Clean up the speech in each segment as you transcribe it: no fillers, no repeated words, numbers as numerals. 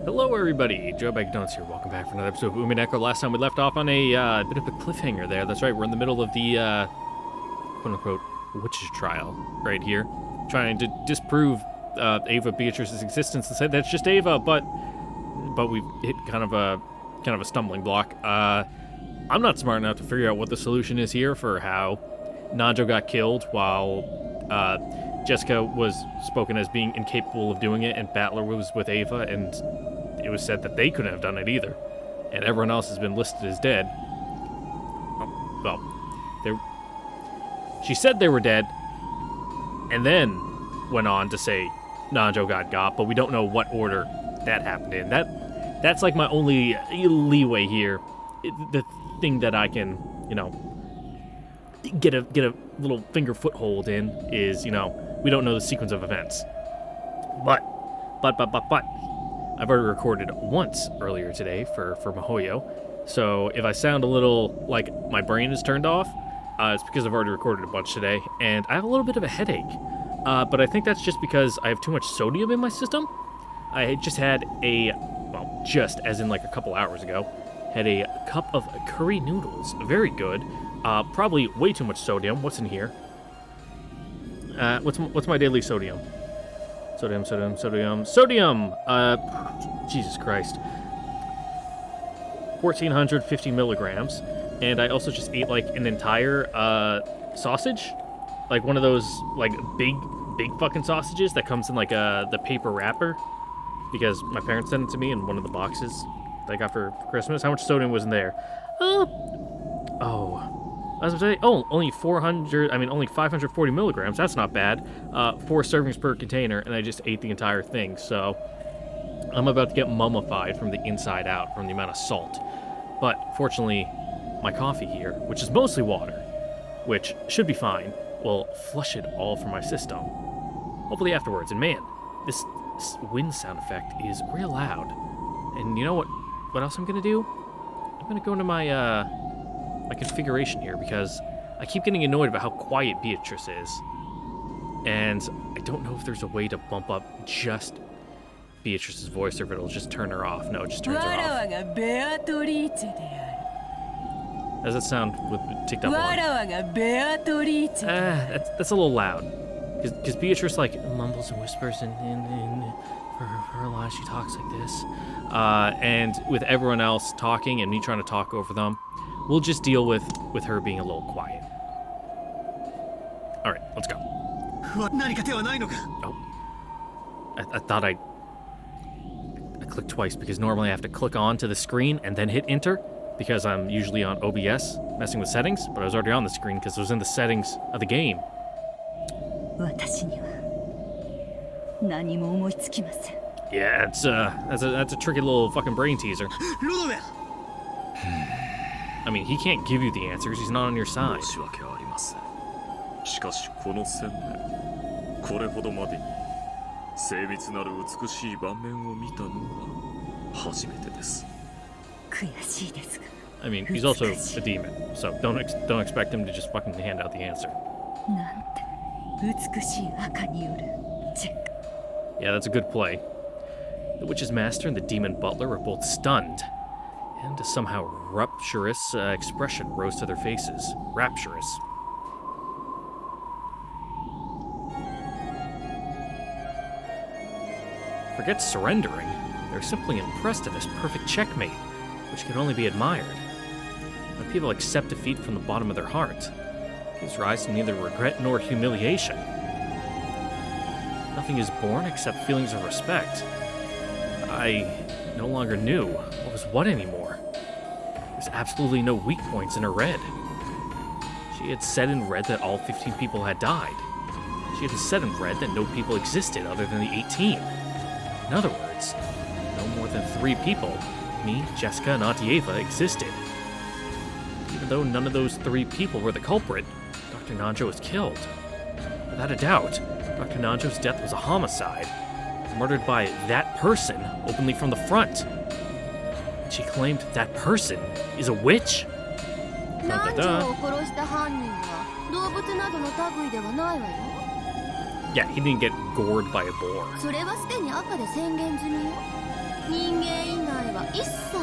Hello everybody, Joe Bagdonuts here. Welcome back for another episode of Umineko. Last time we left off on a bit of a cliffhanger there. That's right, we're in the middle of the quote-unquote witch's trial right here. Trying to disprove Ava Beatrice's existence and say that's just Ava, but we've hit kind of a stumbling block. I'm not smart enough to figure out what the solution is here for how Nanjo got killed while Jessica was spoken as being incapable of doing it, and Battler was with Ava, and it was said that they couldn't have done it either. And everyone else has been listed as dead. She said they were dead, and then went on to say Nanjo got, but we don't know what order that happened in. That's like my only leeway here. The thing that I can, get a little finger foothold in is, we don't know the sequence of events. But I've already recorded once earlier today for Mihoyo, so if I sound a little like my brain is turned off, it's because I've already recorded a bunch today, and I have a little bit of a headache. But I think that's just because I have too much sodium in my system. I just had just as in like a couple hours ago, had a cup of curry noodles. Very good. Probably way too much sodium. What's in here? What's my daily sodium? Sodium. Jesus Christ. 1,450 milligrams. And I also just ate like an entire sausage, like one of those like big fucking sausages that comes in like the paper wrapper, because my parents sent it to me in one of the boxes that I got for Christmas. How much sodium was in there? I was going to say, only 540 milligrams. That's not bad. 4 servings per container, and I just ate the entire thing. So I'm about to get mummified from the inside out from the amount of salt. But fortunately, my coffee here, which is mostly water, which should be fine, will flush it all from my system. Hopefully afterwards. And man, this wind sound effect is real loud. And you know what else I'm going to do? I'm going to go into my configuration here, because I keep getting annoyed about how quiet Beatrice is. And I don't know if there's a way to bump up just Beatrice's voice, or if it'll just turn her off. No, it just turns her off. How does that sound with ticked up one? That's a little loud. Because Beatrice mumbles and whispers and for her life she talks like this. And with everyone else talking and me trying to talk over them, we'll just deal with her being a little quiet. Alright, let's go. Oh. I thought I clicked twice, because normally I have to click on to the screen and then hit enter, because I'm usually on OBS messing with settings, but I was already on the screen because it was in the settings of the game. Yeah, that's a tricky little fucking brain teaser. I mean, he can't give you the answers. He's not on your side. I mean, he's also a demon, so don't expect him to just fucking hand out the answer. Yeah, that's a good play. The witch's master and the demon butler are both stunned, and a somehow rapturous expression rose to their faces. Rapturous. Forget surrendering. They're simply impressed at this perfect checkmate, which can only be admired. When people accept defeat from the bottom of their heart, it gives rise to neither regret nor humiliation. Nothing is born except feelings of respect. I no longer knew what was what anymore. There's absolutely no weak points in her red. She had said in red that all 15 people had died. She had said in red that no people existed other than the 18. In other words, no more than 3 people, me, Jessica, and Auntie Ava, existed. Even though none of those 3 people were the culprit, Dr. Nanjo was killed. Without a doubt, Dr. Nanjo's death was a homicide, murdered by that person openly from the front. And she claimed that person is a witch. Yeah, he didn't get gored by a boar.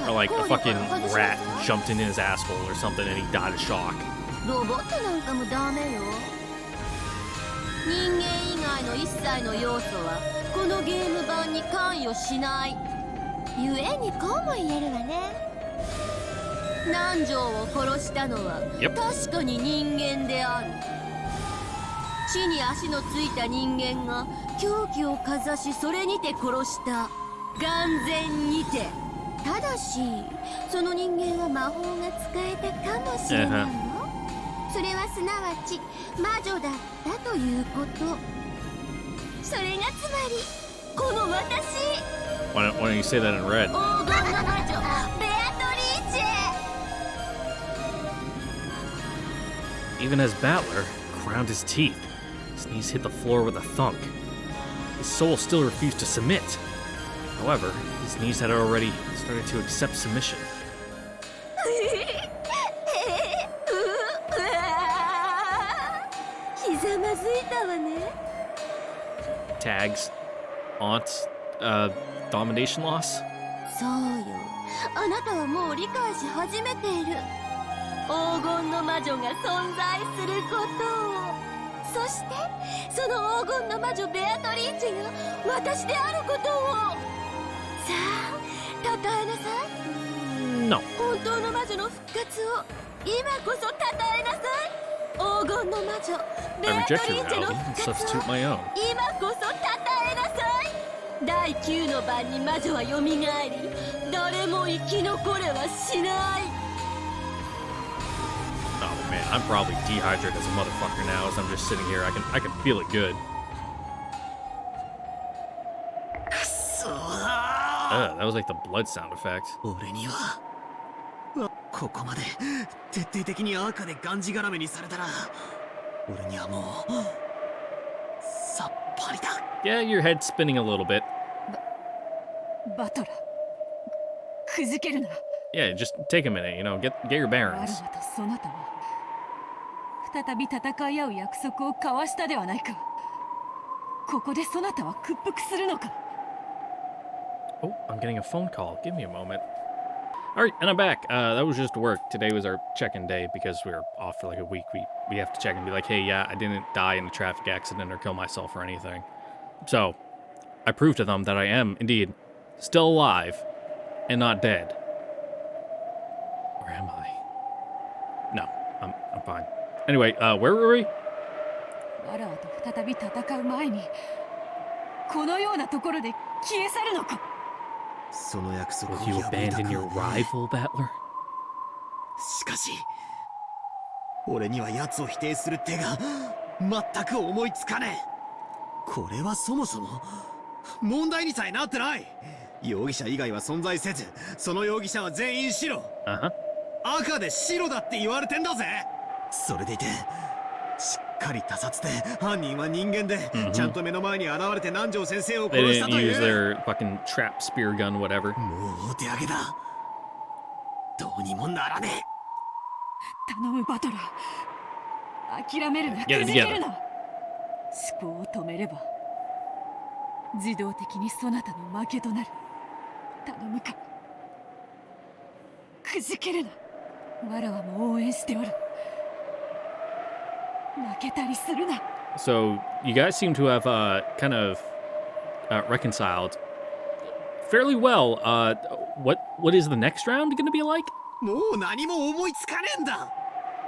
Or like a fucking rat jumped in his asshole or something and he died of shock. ロボットなんかもダメよ。人間以外の一切の要素はこのゲーム版に関与しない。ゆえにこうも言えるわね。南條を殺したのは確かに人間である。地に足のついた人間が凶器をかざしそれにて殺した。眼前にて。ただしその人間は魔法が使えたかもしれないよ。それはすなわち魔女だったということ。それがつまりこの私。Why don't you say that in red? 黄金の魔女ベアトリーチェ。 Even as Battler ground his teeth, his knees hit the floor with a thunk. His soul still refused to submit. However, his knees had already started to accept submission. ひざまずいたわね。 Tags, aunts, domination loss? そうよ。あなたはもう理解し始めている。黄金の魔女が存在することを。そしてその黄金の魔女ベアトリーチェが私であることを。さあ、たたえなさい。No. 本当の魔女の復活を今こそたたえなさい。黄金の魔女ベアトリーチェの復活を今こそたたえなさい。第9の晩に魔女はよみがえり、誰も生き残れはしない。 Oh man, I'm probably dehydrated as a motherfucker now as I'm just sitting here. I can feel it good. That was like the blood sound effect. 俺にはここまで徹底的に赤でがんじがらめにされたら俺にはもうさっぱりだ。 Yeah, your head's spinning a little bit. バトラくじけるな。 Yeah, just take a minute, get your ワル bearings. マとそなたは再び戦い合う約束を交わしたではないか。ここでそなたは屈服するのか。 Oh, I'm getting a phone call. Give me a moment. All right, and I'm back. That was just work. Today was our check-in day because we were off for like a week. We have to check and be like, hey, yeah, I didn't die in a traffic accident or kill myself or anything. So, I proved to them that I am, indeed, still alive and not dead. Or am I? No, I'm fine. Anyway, where were we? ワラワと再び戦う前にこのようなところで消え去るのか。その約束を Will you 破りた abandon く your rival, Battler? しかし俺には奴を否定する手が全く思いつかねえ。これはそもそも問題にさえなってない。容疑者以外は存在せず、その容疑者は全員白。赤で白だって言われてんだぜ。それでいてしっかり他殺で犯人は人間で、ちゃんと目の前に現れて南條先生を They 殺した didn't という。 use their fucking trap spear gun, whatever. もうお手上げだ。どうにもならねえ。頼むバトラー、諦めるな、く Get it じけ together. るな。思考を止めれば自動的にそなたの負けとなる。頼むか、くじけるな。わらわも応援しておる。負けたりするな。 So, you guys seem to have kind of reconciled fairly well. What is the next round going to be like? もう何も思いつかねえんだ。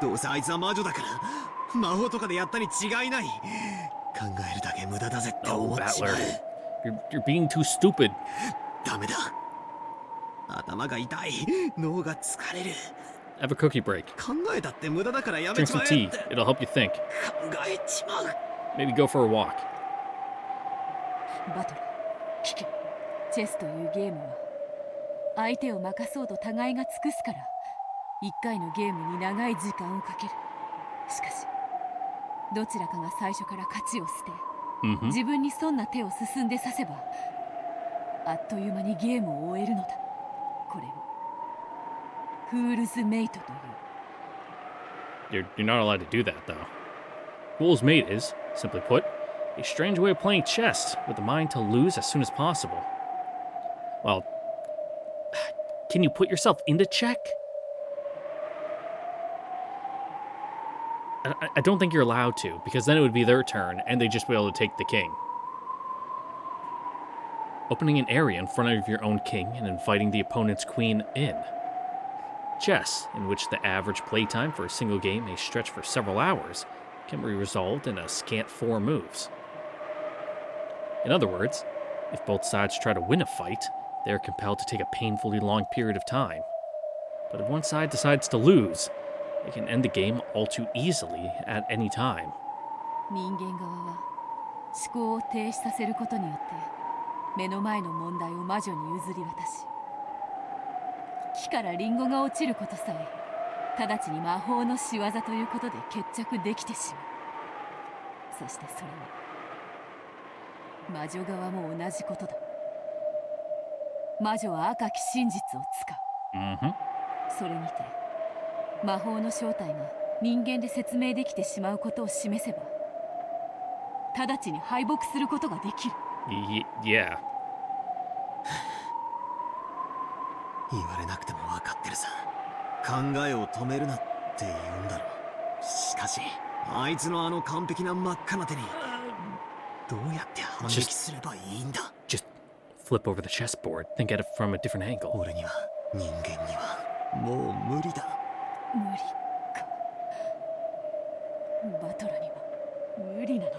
どうせあいつは魔女だから魔法とかでやったに違いない。考えるだけ無駄だぜって Oh, 思っちまう。 Battler. You're being too stupid. ダメだ。頭が痛い。脳が疲れる。 Have a cookie break. 考えたって無駄だからやめ Drink ちま some え tea. って。 It'll help you think. 考えちまう。 Maybe go for a walk. バトル聞け。チェスというゲームは相手を任そうと互いが尽くすから一回のゲームに長い時間をかける。しかしどちらかが最初から勝ちを捨て、自分に損な手を進んでさせばあっという間にゲームを終えるのだ。これをフールズメイトという。 You're not allowed to do that, though. Fool's mate is, simply put, a strange way of playing chess with the mind to lose as soon as possible. Well, Can you put yourself into check? I don't think you're allowed to, because then it would be their turn, and they'd just be able to take the king. Opening an area in front of your own king and inviting the opponent's queen in. Chess, in which the average playtime for a single game may stretch for several hours, can be resolved in a scant 4 moves. In other words, if both sides try to win a fight, they are compelled to take a painfully long period of time. But if one side decides to lose, they can end the game all too easily at any time. 人間側は思考を停止させることによって目の前の問題を魔女に譲り渡し、木からリンゴが落ちることさえ直ちに魔法の仕業ということで決着できてしまう。そしてそれは魔女側も同じことだ。魔女は赤き真実を使う。それにて魔法の正体が人間で説明できてしまうことを示せば、直ちに敗北することができる。Yeah. 言われなくても分かってるさ。考えを止めるなって言うんだろう。しかしあいつのあの完璧な真っ赤な手にどうやって反撃すればいいんだ。 Just flip over the chessboard, think at it from a different angle. 俺には人間にはもう無理だ。無理か。バトラには無理なのか。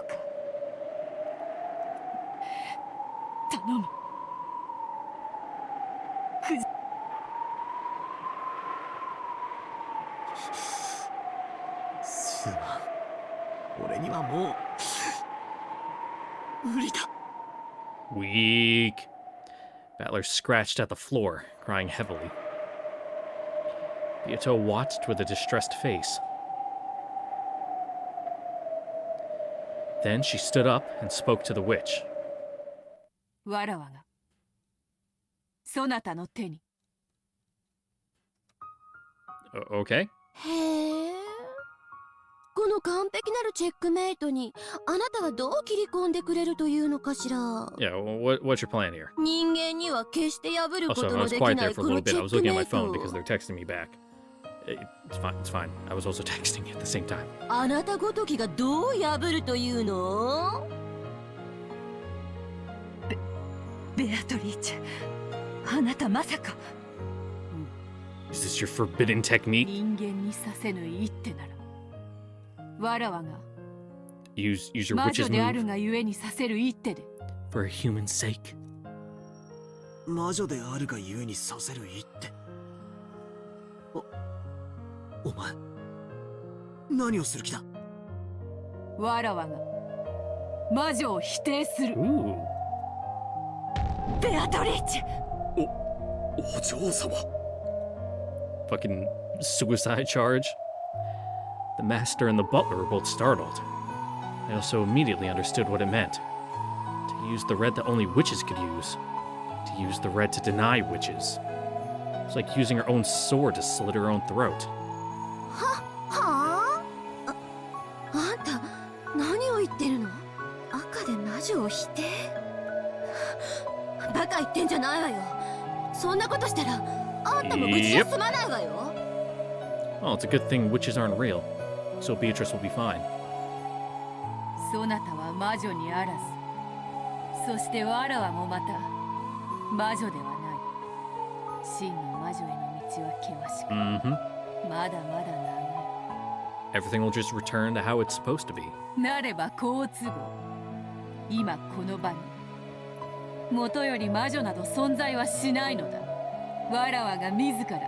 頼む。すまん。俺にはもう無理だ。Weak. Battler scratched at the floor, crying heavily. Beato watched with a distressed face. Then she stood up and spoke to the witch. わらわがそなたの手に。Okay? へえ。この完璧なるチェックメイトにあなたはどう切り込んでくれるというのかしら。 Yeah, what's your plan here? 人間には決して破るこ Also, と I の was でき quiet な there い for こ a の little チ bit. ェ I ッ was ク looking at メ my イ phone ト。 because they're texting me back. It's fine, it's fine. I was also texting at the same time. あなたごときがどう破るというの？ベアトリーチェ、あなたまさか。Is this your forbidden technique? 人間にさせぬ一手なら、わらわが Use your 魔 witch's 女である move がゆえにさせる一手で。 for a human's sake. 魔女であるがゆえにさせる一手。お前何をする気だ。わらわが魔女を否定する。 Ooh. ベアトリーチェ。お嬢様。Fucking suicide charge. The master and the butler were both startled. They also immediately understood what it meant. To use the red that only witches could use. To use the red to deny witches. It's like using her own sword to slit her own throat. はあ？あんた何を言ってるの？赤で魔女を否定？バカ言ってんじゃないわよ。そんなことしたらあんたも無事じゃ済まないわよ。 Well, it's a good thing witches aren't real. So Beatrice will be fine. そなたは魔女にあらず、そしてわらわもまた魔女ではない。真の魔女への道は険しく、Mm-hmm. まだまだ長い。 Everything will just return to how it's supposed to be. なれば好都合。今この場に元より魔女など存在はしないのだ。わらわが自ら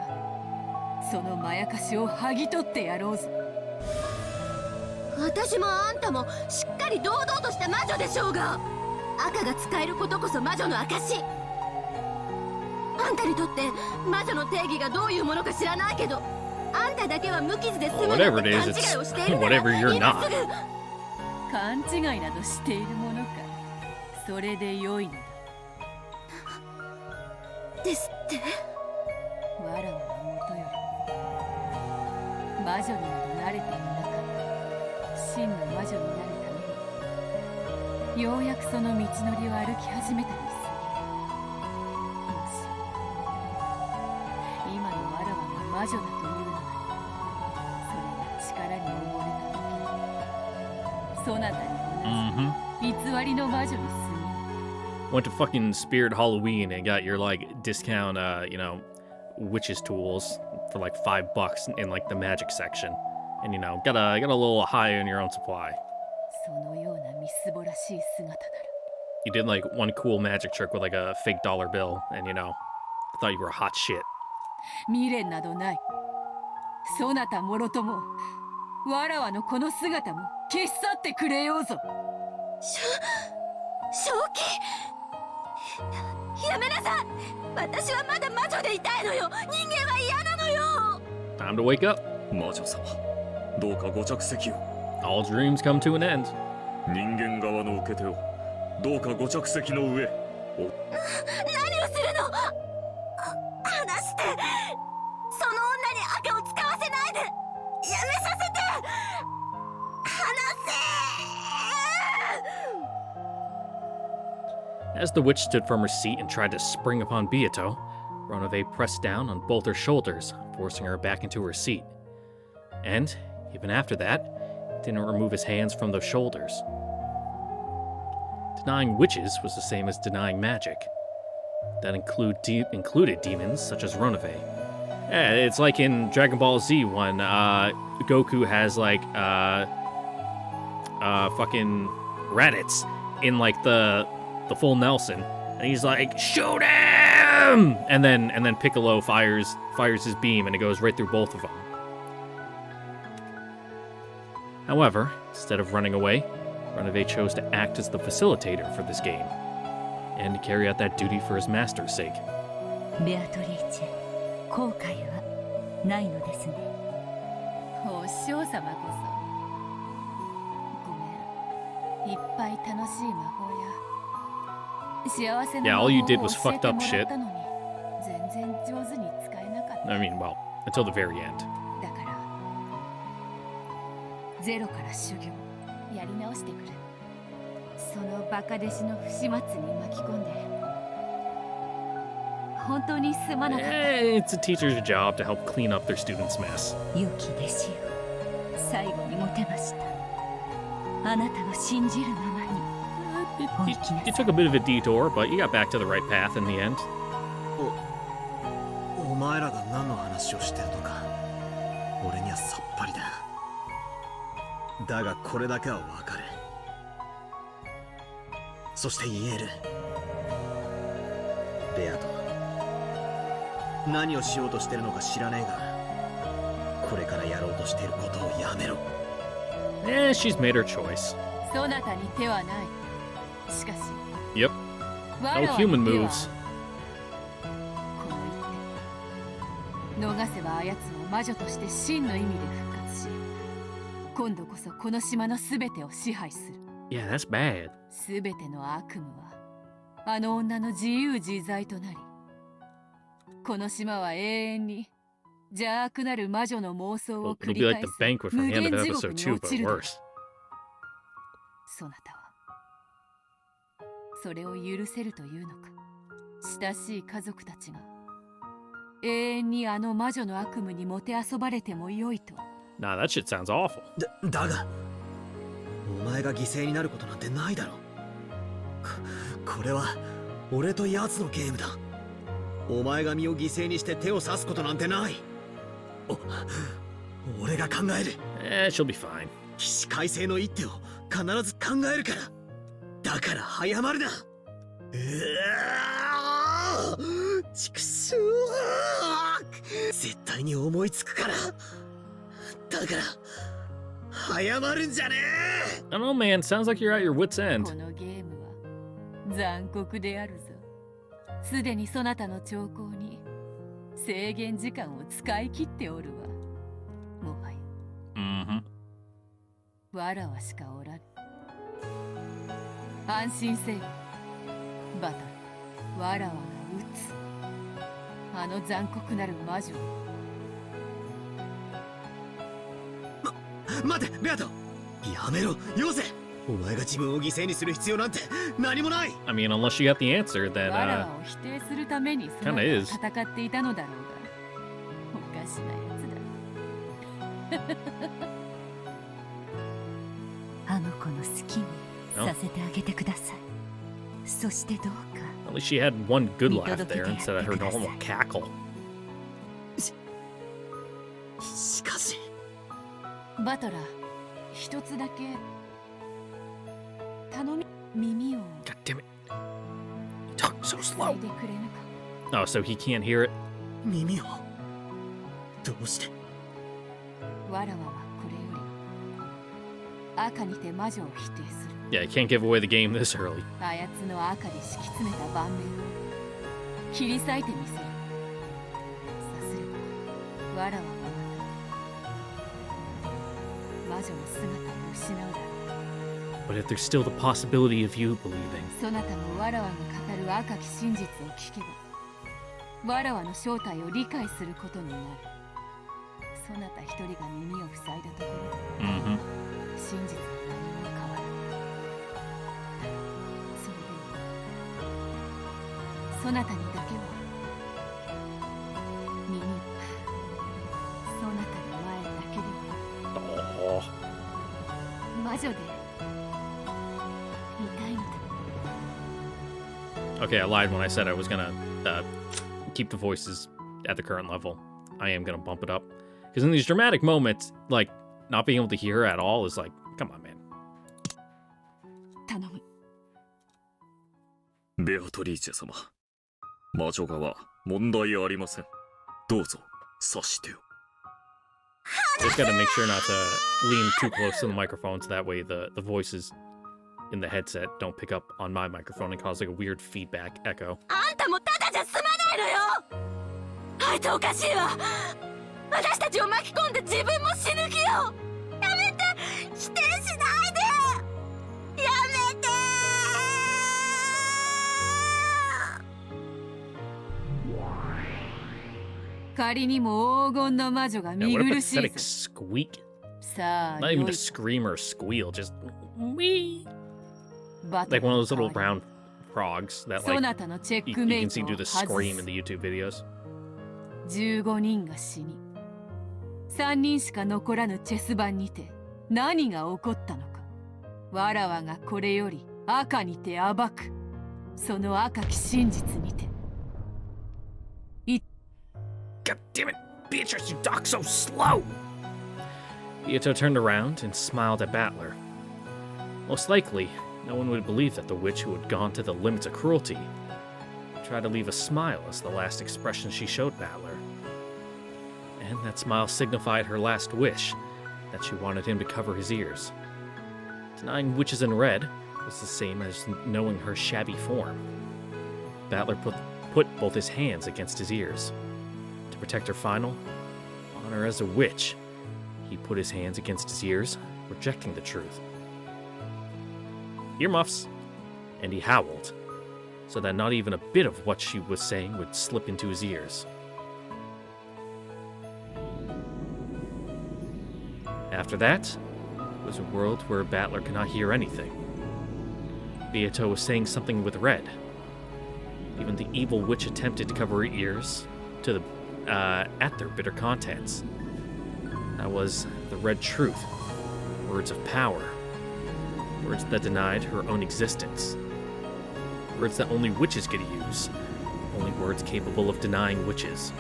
そのまやかしを剥ぎ取ってやろうぞ。私もあんたもしっかり堂々とした魔女でしょうが、赤が使えることこそ魔女の証。あんたにとって魔女の定義がどういうものか知らないけど、あんただけは無傷で済むなんて Whatever it 勘 is, 違いを it's しているなら whatever you're 今す not. ぐ。勘違いなどしているものか。それで良いのだ。ですって。わらわはもとより魔女になど慣れていなかった。真の魔女になるためにようやくその道のりを歩き始めたのです。もし魔女だというのだ。それが力に溺れた時、そなたに同じ偽りの魔女に過ぎ。Went to fucking Spirit Halloween and got your like discount, witches tools for like $5 in like the magic section, and got a little high on your own supply. そのようなみすぼらしい姿なら。You did like one cool magic trick with like a fake dollar bill, and I thought you were hot shit. 未練などない。そなたもろとも、わらわのこの姿も消し去ってくれようぞ。正気、やめなさい。私はまだ魔女でいたいのよ。人間は嫌なのよ。 Time to wake up. 魔女様、どうかご着席を。 All dreams come to an end. 人間側の受け手をどうかご着席の上。何をするの。話して。その女に赤を使わせないで。やめさせて。話せ。 As the witch stood from her seat and tried to spring upon Beato, Ronove pressed down on both her shoulders, forcing her back into her seat. And, even after that, didn't remove his hands from those shoulders. Denying witches was the same as denying magic. That included demons such as Ronove. Yeah, it's like in Dragon Ball Z when Goku has like fucking Raditz in like the full Nelson, and he's like, "Shoot him!" And then Piccolo fires his beam, and it goes right through both of them. However, instead of running away, Ronove chose to act as the facilitator for this game, and to carry out that duty for his master's sake. ベアトリーチェ、後悔はないのですね。お師匠様こそ。ごめん。いっぱい楽しい魔法や幸せな Yeah, 魔 all 法 you を did 教 was え fucked て up もら shit. ったのに、全然上手に使えなかった。 I mean, well, until the very end. だからゼロから修行やり直してくれ。そのバカ弟子の不始末に巻き込んで本当にすまなかった。It's a teacher's job to help clean up their students' mess. 良き弟子よ、最後にもてました。あなたの信じるままに。 You took a bit of a detour, but you got back to the right path in the end. お前らが何の話をしてるのか俺にはさっぱりだ。だがこれだけはわかる。そして言える。ベアト、何をしようとしてるのか知らねえが、これからやろうとしていることをやめろ。She's made her choice. そなたに手はない。しかし Yep. わら No わに human 手は moves. この一手逃せばあやつは魔女として真の意味で復活し、今度こそこの島のすべてを支配する。 Yeah, that's bad. すべての悪夢はあの女の自由自在となり、この島は永遠に邪悪なる魔女の妄想 Well, を it'll 繰 be り like 返 the す banquet from 無 the end 限 of 地獄 episode に 2, 落ち but るだろう。 worse. そなたはそれを許せるというのか。親しい家族たちが永遠にあの魔女の悪夢にもてあそばれてもよいと。 Nah, that shit sounds awful. だがお前が犠牲になることなんてないだろ。これは俺と奴のゲームだ。お前が身を犠牲にして手を刺すことなんてない。俺が考える。She'll be fine. 起死回生の一手を必ず考えるから。だから早まるな。畜生、絶対に思いつくから。だから早まるんじゃねえ。 I don't know, man. Sounds like you're at your wit's こ end. のゲームは残酷であるぞ。すでにそなたの兆候に制限時間を使い切っておるわ。もはや Mm-hmm. わらわしかおらぬ。安心せよ。バトル、わらわが撃つ。あの残酷なる魔女を。待て、ベアト。やめろ、よせ。お前が自分を犠牲にする必要なんて何もない。 I mean, unless you got the answer, then, わらわを否定するためにそなた kinda は is. 戦っていたのだろうが。おかかしなやつだ。あの子の好きにさせてあげてください。そしてどうか At least she had one good laugh there instead of her normal cackle. しかしバトラー、一つだけ頼み、耳を God damn it. You talk so 塞 slow. いでくれぬか。 Oh, so he can't hear it? 耳をどうして。わらわはこれより赤にて魔女を否定する。 Yeah, you can't give away the game this early. あやつの赤で敷き詰めた盤面を切り裂いてみせる。さすればわらわは魔女の姿を失うだろう。 But if there's still the possibility of you believing, そなたもわらわが語る赤き真実を聞けばわらわの正体を理解することになる。そなた一人が耳を塞いだところで mm-hmm. 真実は何も変わらない。それでもそなたにだけは耳をそなたの前だけでは Oh. 魔女でいたいのだ。 Okay, I lied when I said I was gonna keep the voices at the current level. I am gonna bump it up. Because in these dramatic moments, like, not being able to hear her at all is like, come on, man. 頼む。ベアトリーチェ様、魔女側問題ありません。どうぞ察してよ。 Just gotta make sure not to lean too close to the microphone so that way the voices in the headset don't pick up on my microphone and cause like a weird feedback echo. あんたもただじゃ済まないのよ。あいつおかしいわ。私たちを巻き込んで自分も死ぬ気よ。やめて、否定しないで。やめて。仮にも黄金の魔女が Yeah, 見 what a 苦しいぞ。 pathetic squeak. さあ、 Not even 良 a い scream or a squeal, just wee. バト Like ル one の of those 代 little わり round frogs that そ like なたのチェッ you クメ can イト see を do the 外 scream す in the YouTube videos. 15人が死に3人しか残らぬチェス盤にて何が起こったのか。わらわがこれより赤にて暴く。その赤き真実にて God damn it, Beatrice, you talk so slow! Beato turned around and smiled at Battler. Most likely, no one would believe that the witch who had gone to the limits of cruelty tried to leave a smile as the last expression she showed Battler. And that smile signified her last wish, that she wanted him to cover his ears. Denying witches in red was the same as knowing her shabby form. Battler put both his hands against his ears. To protect her final honor as a witch, he put his hands against his ears, rejecting the truth. Earmuffs! And he howled, so that not even a bit of what she was saying would slip into his ears. After that, was a world where Battler could not hear anything. Beato was saying something with red. Even the evil witch attempted to cover her ears at their bitter contents. That was the red truth, words of power, words that denied her own existence, words that only witches could use, only words capable of denying witches.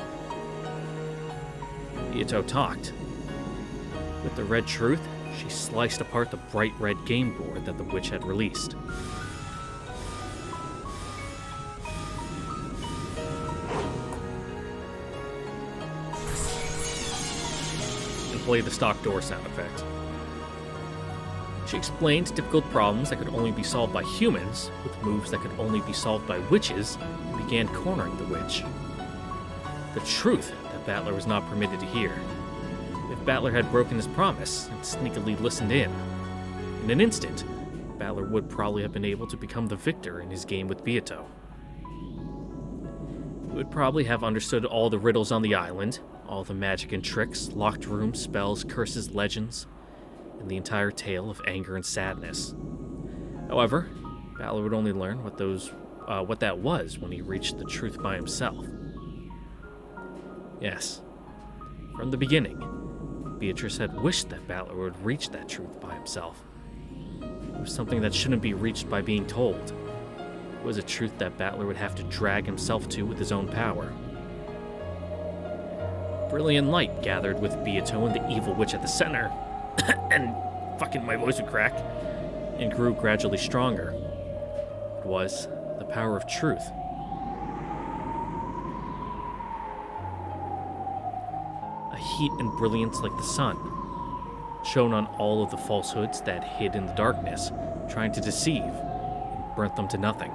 Beato talked. With the red truth, she sliced apart the bright red game board that the witch had released. And played the stock door sound effect. She explained difficult problems that could only be solved by humans, with moves that could only be solved by witches, and began cornering the witch. The truth that Battler was not permitted to hear. If Battler had broken his promise and sneakily listened in an instant, Battler would probably have been able to become the victor in his game with Beato. He would probably have understood all the riddles on the island, all the magic and tricks, locked rooms, spells, curses, legends, and the entire tale of anger and sadness. However, Battler would only learn what that was when he reached the truth by himself. Yes, From the beginning, Beatrice had wished that Battler would reach that truth by himself. It was something that shouldn't be reached by being told. It was a truth that Battler would have to drag himself to with his own power. Brilliant light gathered with Beato and the evil witch at the center, and fucking my voice would crack, and grew gradually stronger. It was the power of truth. A heat and brilliance like the sun, shone on all of the falsehoods that hid in the darkness, trying to deceive and burnt them to nothing.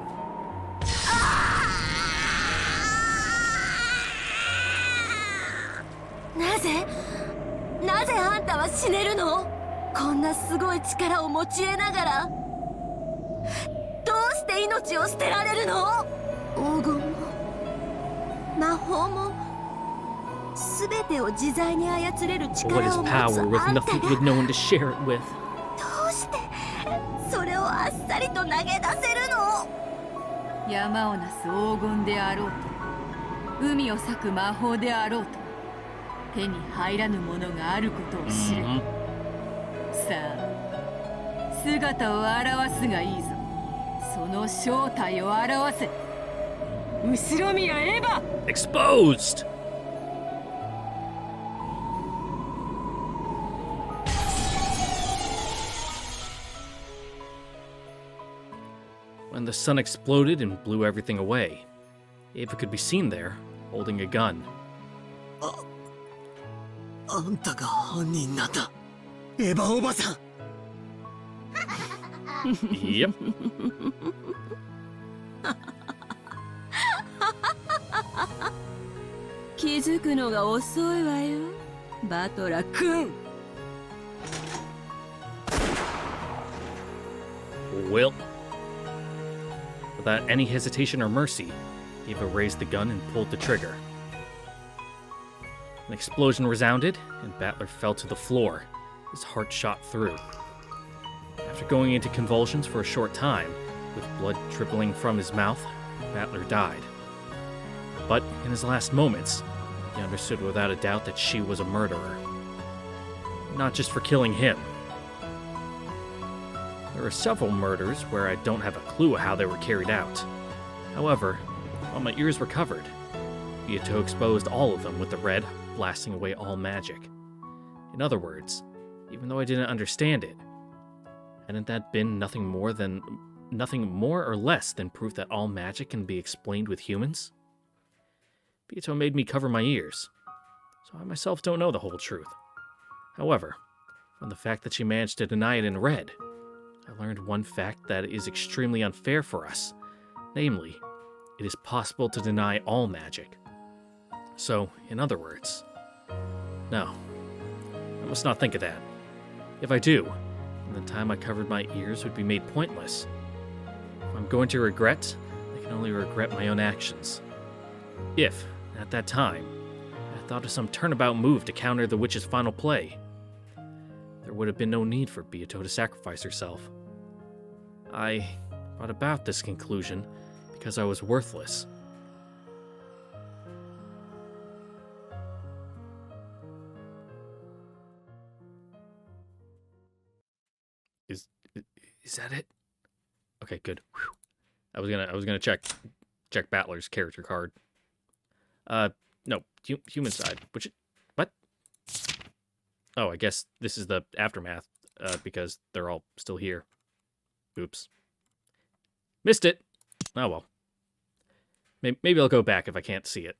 なぜあんたは死ねるの？こんなすごい力を持ち得ながらどうして命を捨てられるの？黄金も魔法も全てを自在に操れる What is 力を持つ power with あんた nothing が with no one to share it with? どうしてそれをあっさりと投げ出せるの？山をなす黄金であろうと海を裂く魔法であろうと手に入らぬものがあることを知る、さあ姿を現すがいいぞ。その正体を表せ。後ろ宮エヴァ Exposed! When the sun exploded and blew everything away, Ava could be seen there, holding a gun. あんたが犯人なんだ、エヴァおばさん。Yep. 気づくのが遅いわよ、バトラ君。Well. Without any hesitation or mercy, Ava raised the gun and pulled the trigger. An explosion resounded, and Battler fell to the floor, his heart shot through. After going into convulsions for a short time, with blood dribbling from his mouth, Battler died. But in his last moments, he understood without a doubt that she was a murderer. Not just for killing him. There are several murders where I don't have a clue how they were carried out. However, while my ears were covered, Beato exposed all of them with the red, blasting away all magic. In other words, even though I didn't understand it, hadn't that been nothing more or less than proof that all magic can be explained with humans? Beato made me cover my ears, so I myself don't know the whole truth. However, from the fact that she managed to deny it in red, I learned one fact that is extremely unfair for us. Namely, it is possible to deny all magic. So, in other words, no, I must not think of that. If I do, then the time I covered my ears would be made pointless. If I'm going to regret, I can only regret my own actions. If, at that time, I thought of some turnabout move to counter the witch's final play, there would have been no need for Beato to sacrifice herself. I brought about this conclusion because I was worthless. Is that it? Okay, good. Whew. I was gonna check Battler's character card. No, human side. What? Oh, I guess this is the aftermath, because they're all still here. Oops. Missed it! Oh well. Maybe I'll go back if I can't see it.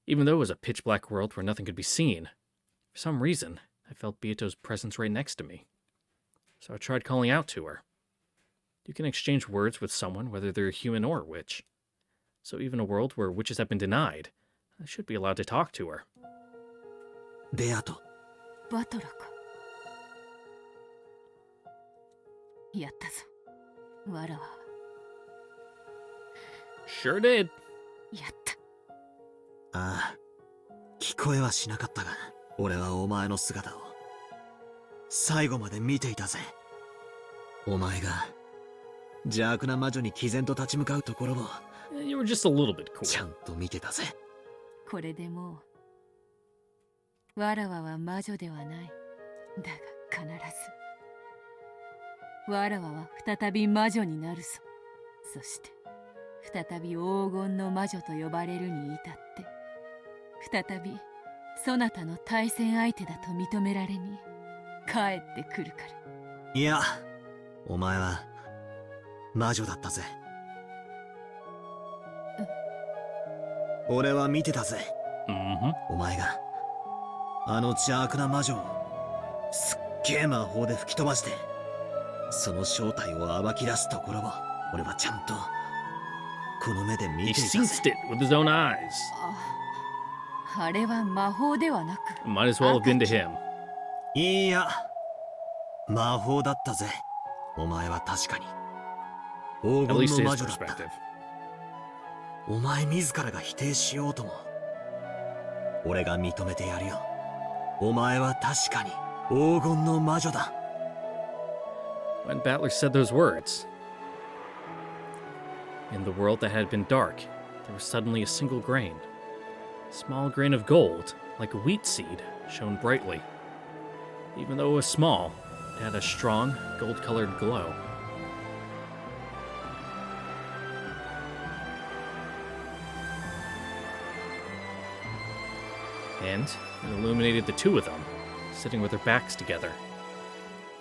Even though it was a pitch-black world where nothing could be seen, for some reason, I felt Beato's presence right next to me. So I tried calling out to her. You can exchange words with someone, whether they're human or a witch. So even a world where witches have been denied, I should be allowed to talk to her. ベアト。バトラか。やったぞ。わらわは。Sure did. やった。ああ、聞こえはしなかったが、俺はお前の姿を最後まで見ていたぜ。お前が邪悪な魔女に毅然と立ち向かうところを You were just a little bit cool. ちゃんと見てたぜ。これでもわらわは魔女ではない。だが必ずわらわは再び魔女になるぞ。そして再び黄金の魔女と呼ばれるに至って再びそなたの対戦相手だと認められに帰ってくるから。いや、お前は魔女だったぜ。俺は見てたぜ。お前があの邪悪な魔女をすっげえ魔法で吹き飛ばしてその正体を暴き出すところを俺はちゃんとこの目で見 He ていた sensed ぜ。 it with his own eyes. あれは魔法ではなく Might as well have been to him. いや、魔法だったぜ。お前は確かに黄 At least 金の his 魔女だった。 perspective. お前自らが否定しようとも俺が認めてやるよ。お前は確かに黄金の魔女だ。 When Battler said those words, in the world that had been dark, there was suddenly a single grain. A small grain of gold, like a wheat seed, shone brightly. Even though it was small, it had a strong, gold-colored glow. And it illuminated the two of them, sitting with their backs together,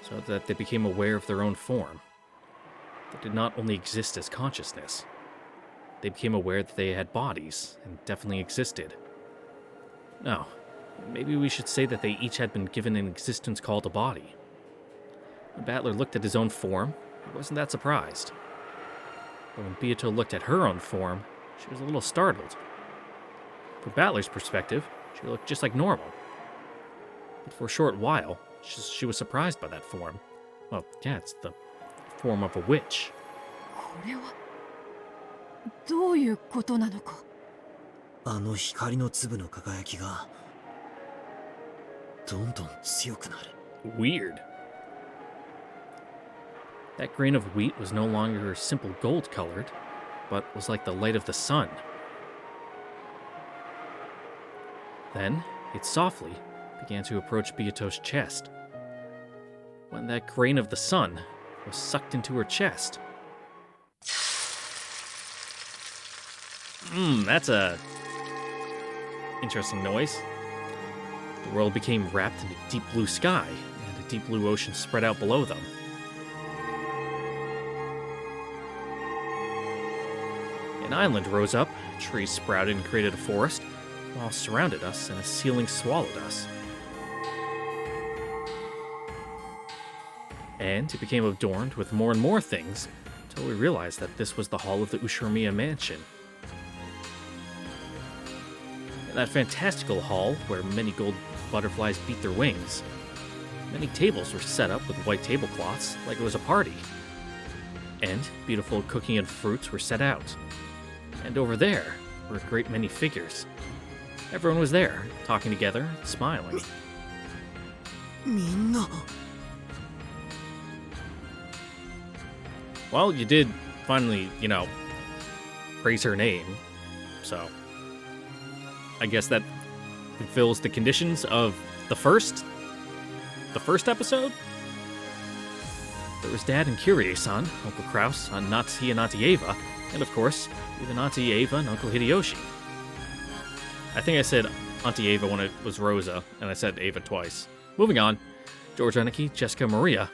so that they became aware of their own form. They did not only exist as consciousness, they became aware that they had bodies and definitely existed. No, maybe we should say that they each had been given an existence called a body. When Battler looked at his own form, he wasn't that surprised. But when Beato looked at her own form, she was a little startled. From Battler's perspective, she looked just like normal. But for a short while, she was surprised by that form. Well, yeah, it's the form of a witch. これはどういうことなのか。あの光の粒の輝きがどんどん強くなる。 Weird. That grain of wheat was no longer simple gold-colored, but was like the light of the sun. Then, it softly began to approach Beato's chest. When that grain of the sun was sucked into her chest. That's a interesting noise. The world became wrapped in a deep blue sky, and a deep blue ocean spread out below them. An island rose up, trees sprouted and created a forest, while surrounded us and a ceiling swallowed us. And it became adorned with more and more things, until we realized that this was the hall of the Ushiromiya mansion. In that fantastical hall, where many gold butterflies beat their wings, many tables were set up with white tablecloths like it was a party. And beautiful cooking and fruits were set out. And over there were a great many figures. Everyone was there, talking together, smiling. みんな Well, you did finally, praise her name. So, I guess that fulfills the conditions of the first episode? There was Dad and Kyrie-san, Uncle Kraus, Aunt Natsuki and Auntie Ava, and of course, even Auntie Ava and Uncle Hideyoshi. I think I said Auntie Ava when it was Rosa, and I said Ava twice. Moving on. George Aniki, Jessica, Maria.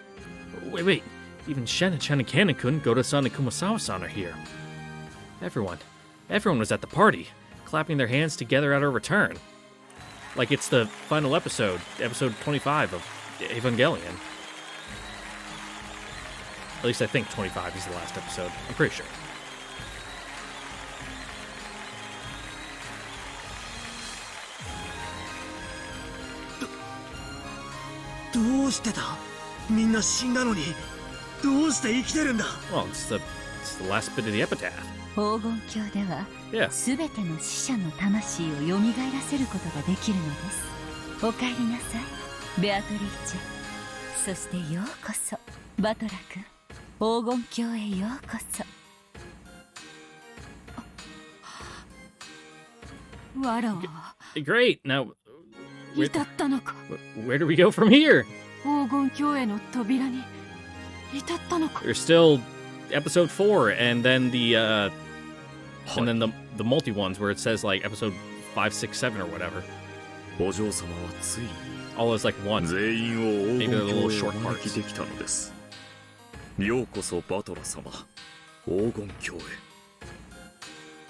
Wait. Even Shen and Canon-kun, Goto-san, and Kumasawa-san are here. Everyone was at the party, clapping their hands together at our return. Like it's the final episode 25 of Evangelion. At least I think 25 is the last episode. I'm pretty sure. どうしてだ。みんな死んだのにどうして生きてるんだ。 Well, it's the last bit of the epitaph. 黄金鏡では Yeah. すべての死者の魂を蘇らせることができるのです。お帰りなさい、ベアトリーチェ。そしてようこそ、バトラ君。黄金鏡へようこそ。わらわは Great. Now, 至ったのか。 Where do we go from here? 黄金鏡への扉に至ったのか。 There's still episode 4 and then the multi ones where it says like episode 5, 6, 7 or whatever. お嬢様はついに All is like one. 全員を黄 Maybe 金 they're little 鏡へ short お招き parts. できたのです。ようこそバトラ様、黄金鏡へ。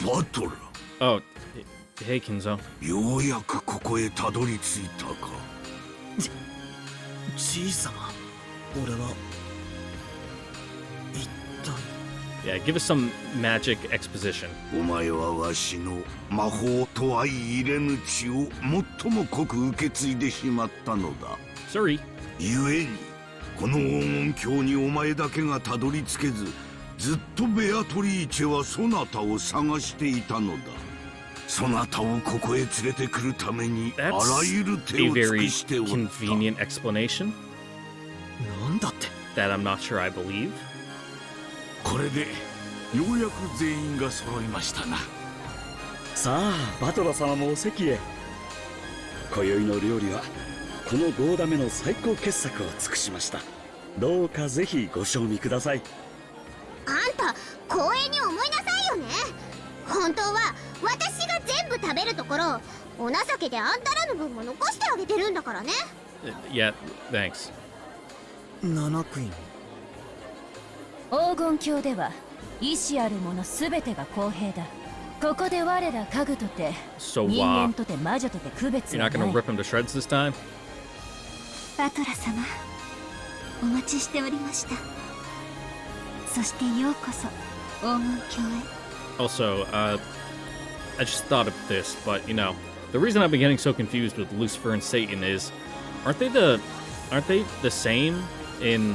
バトラ、 Oh, hey Kinzo. ようやくここへたどり着いたか。じいさま、俺は一体 Yeah, give us some magic exposition. お前はわしの魔法と相入れぬ血を最も濃く受け継いでしまったのだ。 Sorry. ゆえにこの黄金鏡にお前だけがたどり着けず、ずっとベアトリーチェはそなたを探していたのだ。そなたをここへ連れてくるためにあら That's ゆる a 手を尽 very くしておった。 convenient explanation なんだって。 that I'm not sure I believe. これでようやく全員が揃いましたな。さあバトラ様もお席へ。今宵の料理はこの5打目の最高傑作を尽くしました。どうかぜひご賞味ください。あんた光栄に思いなさいよね。本当は私が全部食べるところ、お情けであんたらの分も残してあげてるんだからね。Yeah, thanks. 7クイーン。黄金鏡では意志ある者すべてが公平だ。ここで我ら家具とて So, 人間とて魔女とて区別 you're は not な gonna い。 rip him to shreds this time? バトラ様、お待ちしておりました。そしてようこそ黄金鏡へ。 Also, I just thought of this, but you know, the reason I've been getting so confused with Lucifer and Satan is, aren't they the same in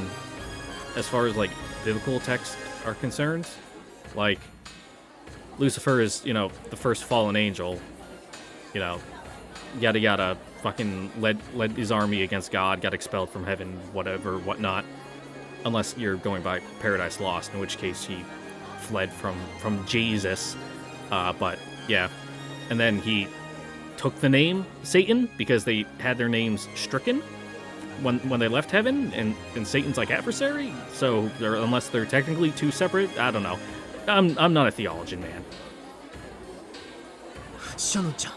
as far as like biblical texts are concerned? Like, Lucifer is, you know, the first fallen angel, you know, yada yada, fucking led his army against God, got expelled from heaven, whatever, whatnot. Unless you're going by Paradise Lost, in which case he fled from Jesus. But yeah, and then he took the name Satan because they had their names stricken when they left heaven, and Satan's like adversary. So unless they're technically two separate, I don't know. I'm not a theologian, man. シャノンちゃん、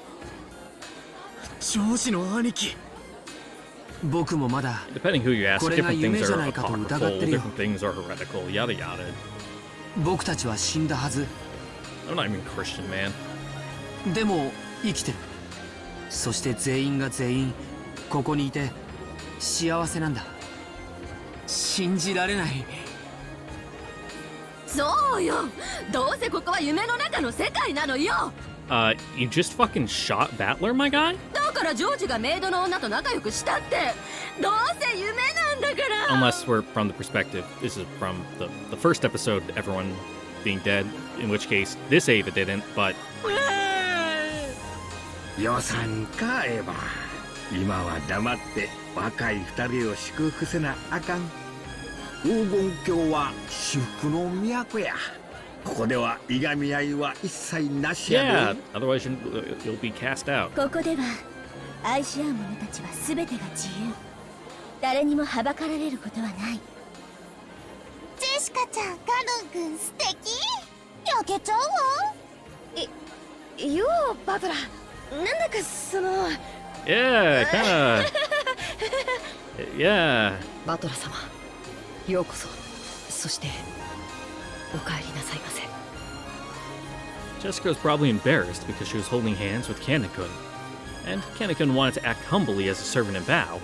ジョージの兄貴。僕もまだ Depending who you ask, これが different 夢 things じゃ are ないかと疑って apocryphal, るよ。 different things are heretical, yada yada. 僕たちは死んだはず。 I'm not even Christian, man. でも生きてる。そして全員が全員ここにいて幸せなんだ。信じられない。そうよ、どうせここは夢の中の世界なのよ。You just fucking shot Battler, my guy? だからジョージがメイドの女と仲良くしたってどうせ夢なんだから。 Unless we're from the perspective, this is from the first episode, everyone being dead, in which case this Ava didn't, but 予算かエヴァ。今は黙って若い二人を祝福せなあかん。黄金鏡は至福の都や。ここではいがみ合いは一切なしや yeah, で。 otherwise you'll be cast out. ここでは愛し合う者たちはすべてが自由。誰にもはばかられることはない。ジェシカちゃん、ガロン君素敵。焼けちゃうわ。ようバトラー、なんだかその Yeah, kinda. Yeah. バトラ様、ようこそ。そしてお帰りなさいませ。 Jessica was probably embarrassed because she was holding hands with Kanekun, and Kanekun wanted to act humbly as a servant and bow,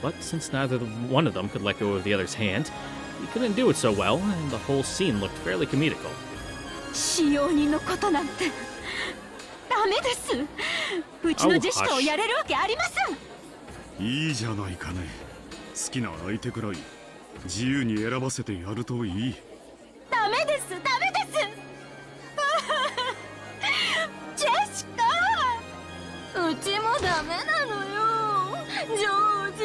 but since neither one of them could let go of the other's hand, he couldn't do it so well, and the whole scene looked fairly comedical. 使用人のことなんてダメです。うちのジェシカをやれるわけありません。いいじゃないかね。好きな相手くらい自由に選ばせてやるといい。ダメです、ダメです。ジェシカ、うちもダメなのよ、ジョージ。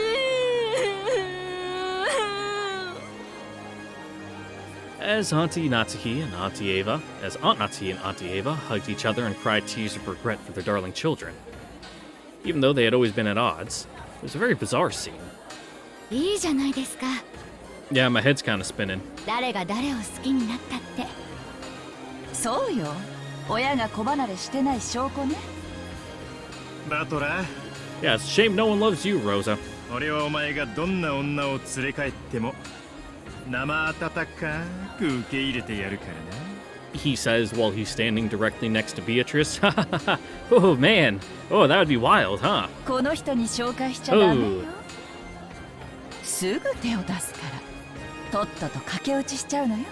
As Auntie Natsuki and Auntie Ava, as Aunt Natsuki and Auntie Ava hugged each other and cried tears of regret for their darling children, even though they had always been at odds. It was a very bizarre scene. いいじゃないですか。 Yeah, my head's kind of spinning. 誰が誰を好きになったって。そうよ。親が子離れしてない証拠ね。バトラー。 Yeah, it's a shame no one loves you, Rosa. 俺はお前がどんな女を連れ帰っても生温かく受け入れてやるからな。 He says while he's standing directly next to Beatrice. Oh man. Oh, that would be wild, huh? この人に紹介しちゃダメよ。 Oh. すぐ手を出すから。とっとと駆け落ちしちゃうのよ。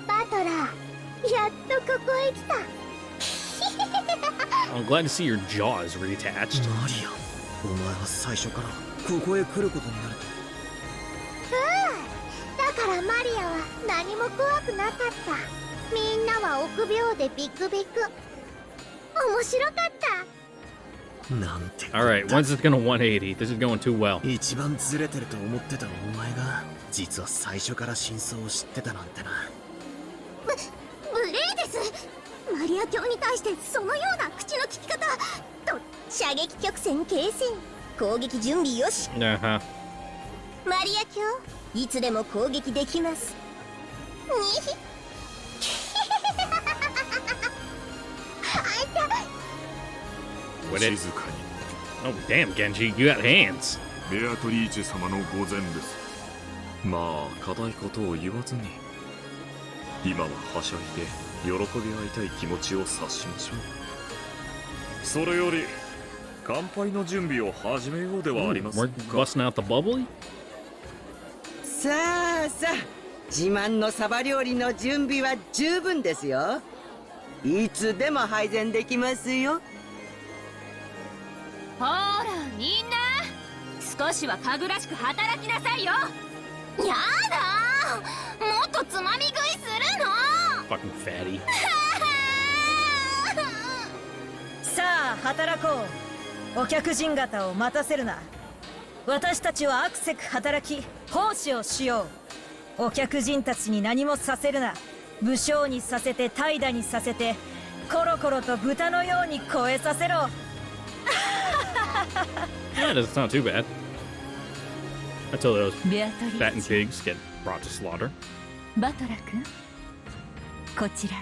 バトラー、やっとここへ来た。 I'm glad to see your jaws reattached. マリア、お前は最初からここへ来ることになると。だからマリアは何も怖くなかった。みんなは臆病でビクビク。面白かった。なんて。Alright, when's this gonna 180? This is going too well. 一番ずれてると思ってたお前が実は最初から真相を知ってたなんてな。無礼です。マリア教に対してそのような口の利き方と。射撃曲線形線、攻撃準備よし。Uh-huh. マリア教、いつでも攻撃できます。What it? 静かに Oh, damn, Genji, you got hands. ベアトリーチェ様の御前ですまあ固いことを言わずに今ははしゃいで喜び合いたい気持ちを察しましょうそれより乾杯の準備を始めようではありません We're busting out the bubbly? さあさあ、自慢のサバ料理の準備は十分ですよ。いつでも配膳できますよ。ほらみんな、少しはかぐらしく働きなさいよ。やだー、もっとつまみ食いするの。 Fucking fatty. さあ働こう。お客人方を待たせるな。私たちはあくせく働き奉仕をしよう。お客人たちに何もさせるな。武将にさせて怠惰にさせてコロコロと豚のように肥えさせろ。 Yeah, that's not too bad. Until those ベアトリ fattened ーチェ、 pigs get brought to slaughter. バトラ君、こちらへ。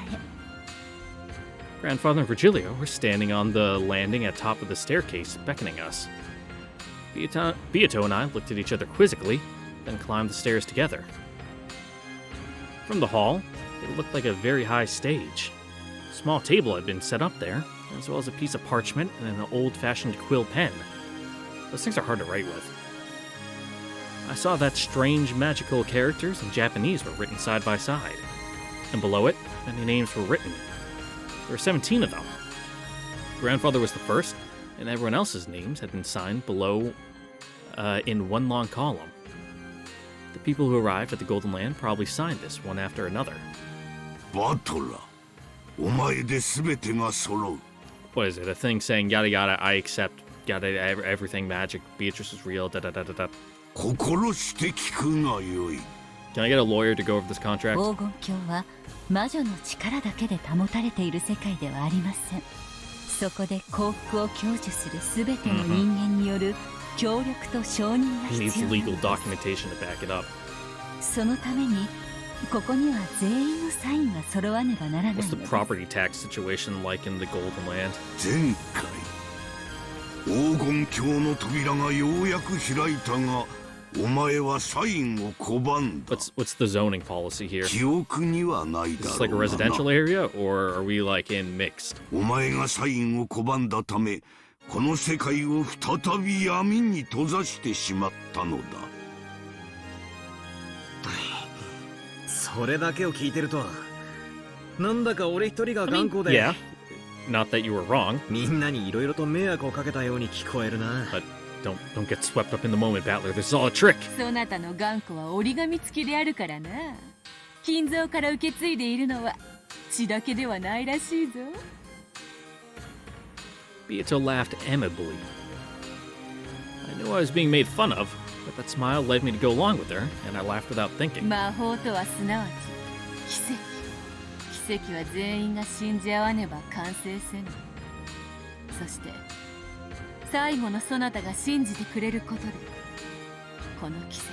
Grandfather and Virgilio were standing on the landing at top of the staircase, beckoning us. Beato and I looked at each other quizzically, then climbed the stairs together. From the hall, it looked like a very high stage. A small table had been set up there, as well as a piece of parchment and an old-fashioned quill pen. Those things are hard to write with. I saw that strange magical characters in Japanese were written side by side, and below it, many names were written. There were 17 of them. Grandfather was the first, and everyone else's names had been signed below in one long column. The people who arrived at the Golden Land probably signed this one after another. バトラ、お前で全てが揃う。What is it? A thing saying yada yada, I accept, yada everything magic, Beatrice is real, da da da da da. 心して聞くがよい。 Can I get a lawyer to go over this contract? 黄金鏡は魔女の力だけで保たれている世界ではありません。そこで幸福を享受するすべての人間による協力と承認が He 必 needs 要な legal のです。 documentation to back it up. そのためにここには全員のサインが揃わねばならないの What's で the す。 property tax situation like in the Golden Land? 前回黄金鏡の扉がようやく開いたがお前はサインを拒んだ。 What's the zoning policy here? 記憶にはないだ Is this like a ろうが residential な。 area, or are we like in mixed? お前がサインを拒んだためこの世界を再び闇に閉ざしてしまったのだ。それだけを聞いてるとなんだか俺一人が頑固で Yeah. Not that you were wrong, みんなにいろいろと迷惑をかけたように聞こえるな。 but don't get swept up in the moment, Battler. This is all a trick. そなたの頑固は折り紙付きであるからな。金蔵から受け継いでいるのは血だけではないらしいぞ。 Beato laughed amiably. I knew I was being made fun of, but that smile led me to go along with her, and I laughed without thinking. 魔法とはすなわち奇跡。奇跡は全員が信じ合わねば完成せぬ。そして最後のそなたが信じてくれることでこの奇跡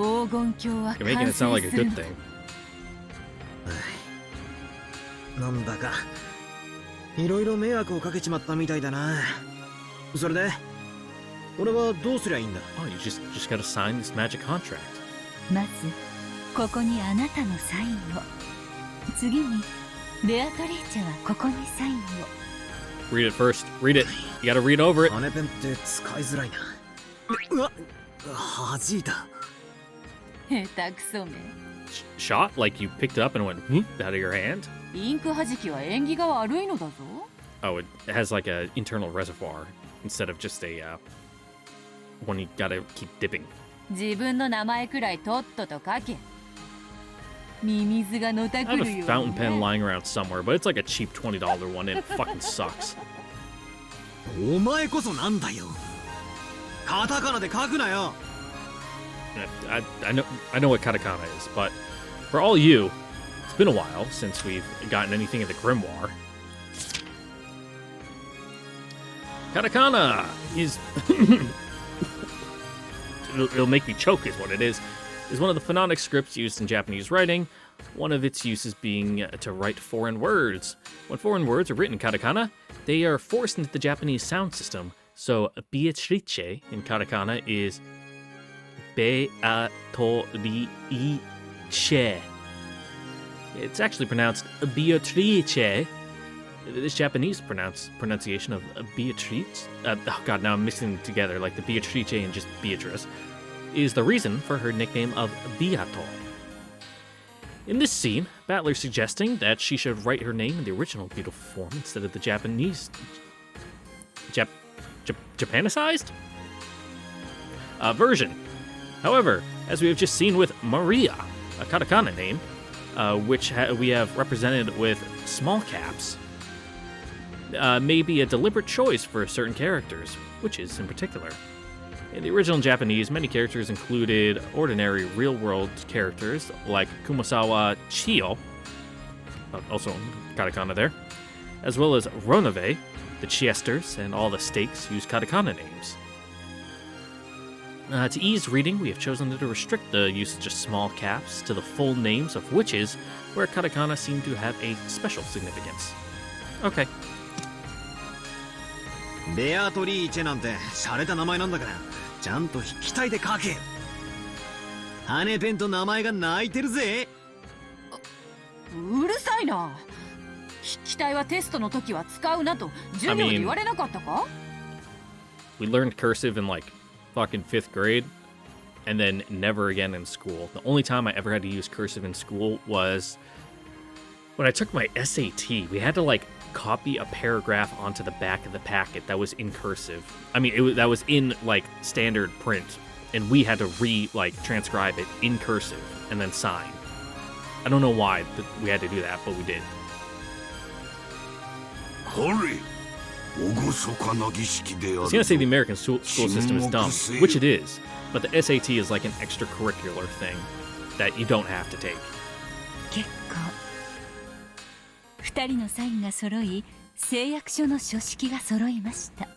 は黄金鏡は You're making 完 it sound like 成 a する good のだ thing. なんだかいろいろ迷惑をかけちまったみたいだな。それで俺はどうすりゃいいんだ？ Oh, you just gotta sign this magic contract. まずここにあなたのサインを、次にベアトリーチェはここにサインを。 Read it first. Read it. You gotta read over it. 羽ペンって使いづらいな。うわっ、弾いた。下手くそめ。 Shot? Like you picked it up and went whoop out of your hand? インク弾きは縁起が悪いのだぞ。 Oh, it has like an internal reservoir instead of just a one you gotta keep dipping. 自分の名前くらいとっとと書け。ミミズがのた I く have る a よ fountain う pen にね。 lying around somewhere, but it's like a cheap $20 one and it fucking sucks. お前こそなんだよ。カタカナで書くなよ。I know what katakana is, but for all you, it's been a while since we've gotten anything in the grimoire. Katakana is it'll make me choke is what it is one of the phonetic scripts used in Japanese writing, one of its uses being to write foreign words. When foreign words are written in katakana, they are forced into the Japanese sound system. So Beatrice in katakana is Beatrice. It's actually pronounced Beatrice. This Japanese pronunciation of Beatrice, oh god, now I'm mixing them together, like the Beatrice and just Beatrice, is the reason for her nickname of Beato. In this scene, Battler's suggesting that she should write her name in the original beautiful form instead of the Japanese... Japanicized? Version. However, as we have just seen with Maria, a katakana name, which we have represented with small caps, may be a deliberate choice for certain characters, witches in particular. In the original Japanese, many characters included ordinary real-world characters like Kumasawa Chiyo, also katakana there, as well as Ronave, the Chiesters, and all the stakes use katakana names. To ease reading, we have chosen to restrict the usage of small caps to the full names of witches, where katakana seem to have a special significance. Okay. ベアトリーチェなんて洒落た名前なんだからちゃんと筆記体で書け。羽ペンと名前が泣いてるぜ。うるさいな。筆記体はテストの時は使うなと授業で言われなかったか？ We learned cursive in like fucking 5th grade, and then never again in school. The only time I ever had to use cursive in school was when I took my SAT. We had to like copy a paragraph onto the back of the packet that was in cursive. I mean, that was in like standard print, and we had to transcribe it in cursive and then sign. I don't know why we had to do that, but we did. Hurry! I was gonna say the American school system is dumb, which it is, but the SAT is like an extracurricular thing that you don't have to take. 結構2人のサインが揃い、誓約書の書式が揃いました。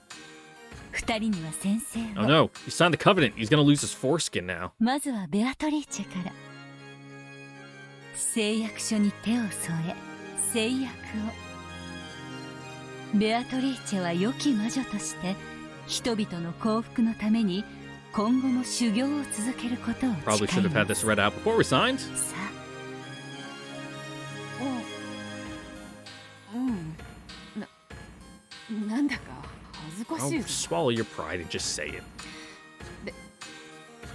2人には先生を。 Oh no, he signed the covenant. He's gonna lose his foreskin now. まずはベアトリーチェから。誓約書に手を添え、誓約を。ベアトリーチェは良き魔女として人々の幸福のために今後も修行を続けることを誓います。 Probably should have had this read out before we signed. さあ、なんだか恥ずかしい Oh, ぞ。 swallow your pride and just say it.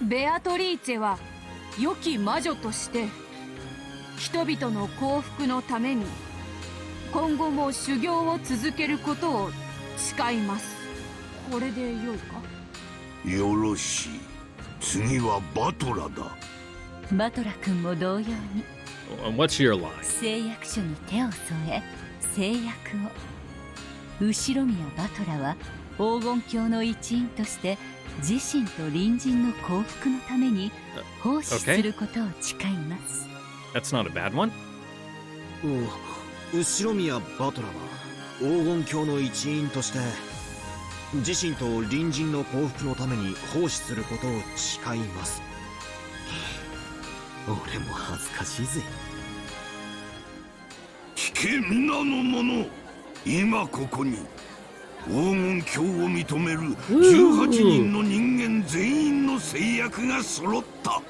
ベアトリーチェは良き魔女として人々の幸福のために今後も修行を続けることを誓います。これで良いか？よろしい。次はバトラだ。バトラ君も同様に。And what's your line? 誓約書に手を添え、誓約を。後ろ宮バトラは黄金鏡の一員として自身と隣人の幸福のために奉仕することを誓います。That's not a bad one. 後ろ宮バトラは黄金鏡の一員として自身と隣人の幸福のために奉仕することを誓います。俺も恥ずかしいぜ。聞け皆の者、今ここに黄金鏡を認める18人の人間全員の制約が揃った。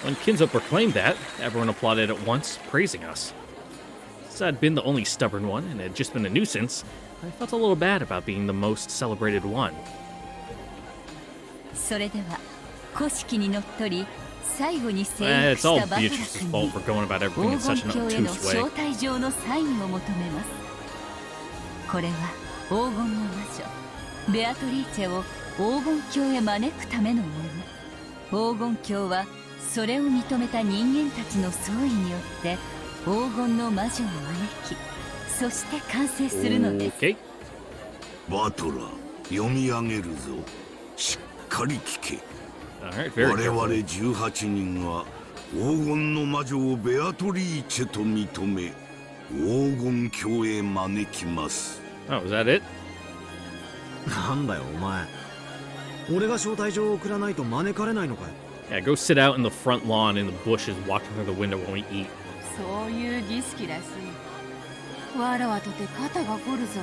When Kinzo proclaimed that, everyone applauded at once, praising us. Since I'd been the only stubborn one and had just been a nuisance, I felt a little bad about being the most celebrated one. それでは古式にのっとり最後に征 It's 服し all たバトラ Beatrice's 君 fault に for going about everything in 黄 such 金 an 鏡への obtuse way. 招待状のサインを求めます。これは黄金の魔女ベアトリーチェを黄金鏡へ招くためのもの。黄金鏡はそれを認めた人間たちの総意によって黄金の魔女を招き、そして完成するのです。 Okay. バトラー、読み上げるぞ。しっかり聞け。 Alright, very 我々 careful. 18人は黄金の魔女をベアトリーチェと認め黄金鏡へ招きます。 Oh, is that it? なんだよお前。俺が招待状を送らないと招かれないのかよ。 Yeah, go sit out in the front lawn in the bushes watching through the window when we eat. そういう儀式らしい。わらわとて肩が凝るぞ。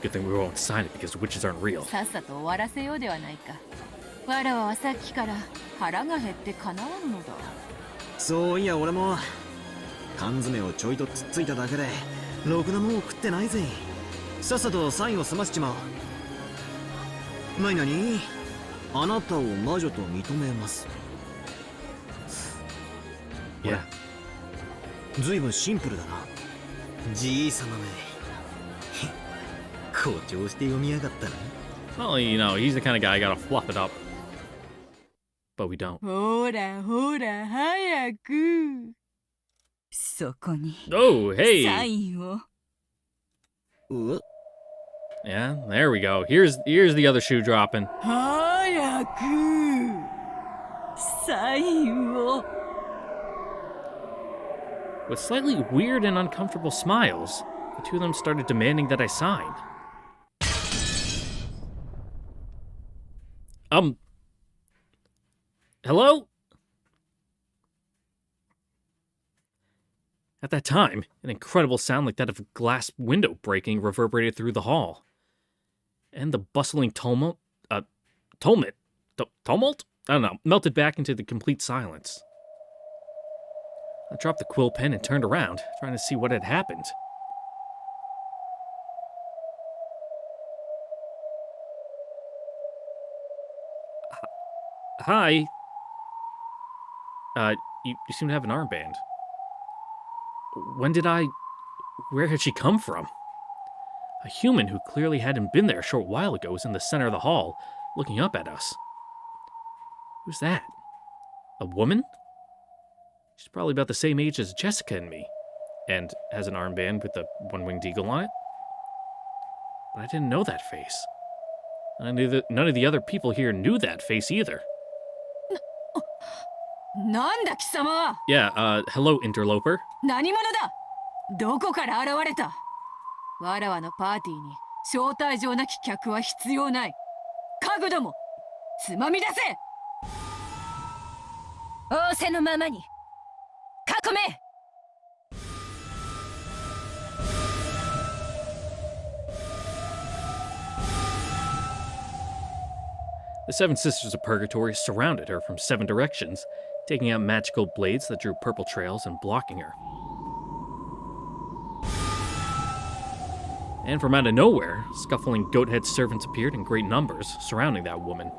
Good thing we won't sign it because witches aren't real. さっさと終わらせようではないか。わらわはさっきから腹が減ってかなわぬのだ。そういや俺も缶詰をちょいとつっついただけでろくなもんを食ってないぜ。さっさとサインを済ませちまう。なになに、あなたを魔女と認めます。いや、ずいぶんシンプルだな。じいさまめ誇張して読みやがったな。 Well, you know, he's the kind of guy I gotta fluff it up. But we don't. ほらほら早く。そこに Oh, サ hey! インを。Yeah, there we go. Here's the other shoe dropping. 早く。サインを。 With slightly weird and uncomfortable smiles, the two of them started demanding that I sign. Hello? At that time, an incredible sound like that of glass window breaking reverberated through the hall. And the bustling tumult? I don't know, melted back into the complete silence. I dropped the quill pen and turned around, trying to see what had happened. Hi. You seem to have an armband. Where had she come from? A human who clearly hadn't been there a short while ago was in the center of the hall, looking up at us. Who's that? A woman? She's probably about the same age as Jessica and me, and has an armband with a one-winged eagle on it. But I didn't know that face. And I knew that none of the other people here knew that face either. なんだ貴様は。 Yeah, hello, interloper. 何者だ。どこから現れた。わらわのパーティーに招待状なき客は必要ない。家具どもつまみ出せ。仰せのままに囲め。 The seven sisters of Purgatory surrounded her from seven directions, taking out magical blades that drew purple trails and blocking her. And from out of nowhere, scuffling goat-head servants appeared in great numbers, surrounding that woman.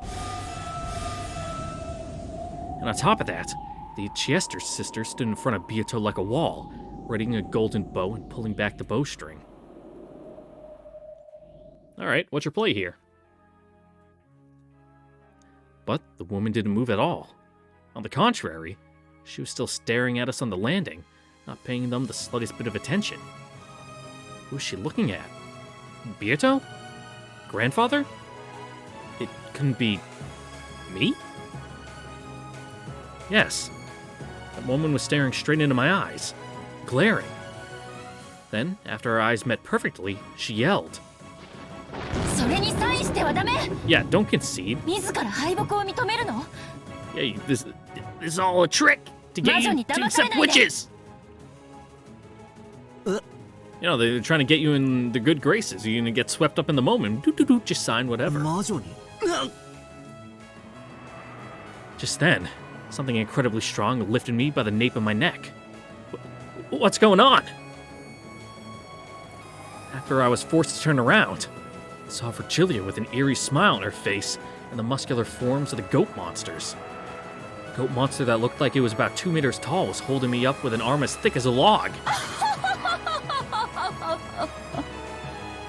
And on top of that, the Chiester sisters stood in front of Beato like a wall, readying a golden bow and pulling back the bowstring. Alright, what's your play here? But the woman didn't move at all. On the contrary, she was still staring at us on the landing, not paying them the slightest bit of attention. Who was she looking at? Beato? Grandfather? It couldn't be... me? Yes. That woman was staring straight into my eyes, glaring. Then, after our eyes met perfectly, she yelled. それにサインしてはダメ。 Yeah, don't concede. 自ら敗北を認めるの？ Yeah, this is all a trick to get you to accept witches. You know, they're trying to get you in the good graces. You're gonna get swept up in the moment. Just sign whatever. Just then, something incredibly strong lifted me by the nape of my neck. What's going on? After I was forced to turn around, I saw Virgilia with an eerie smile on her face and the muscular forms of the goat monsters. The goat monster that looked like it was about 2 meters tall was holding me up with an arm as thick as a log.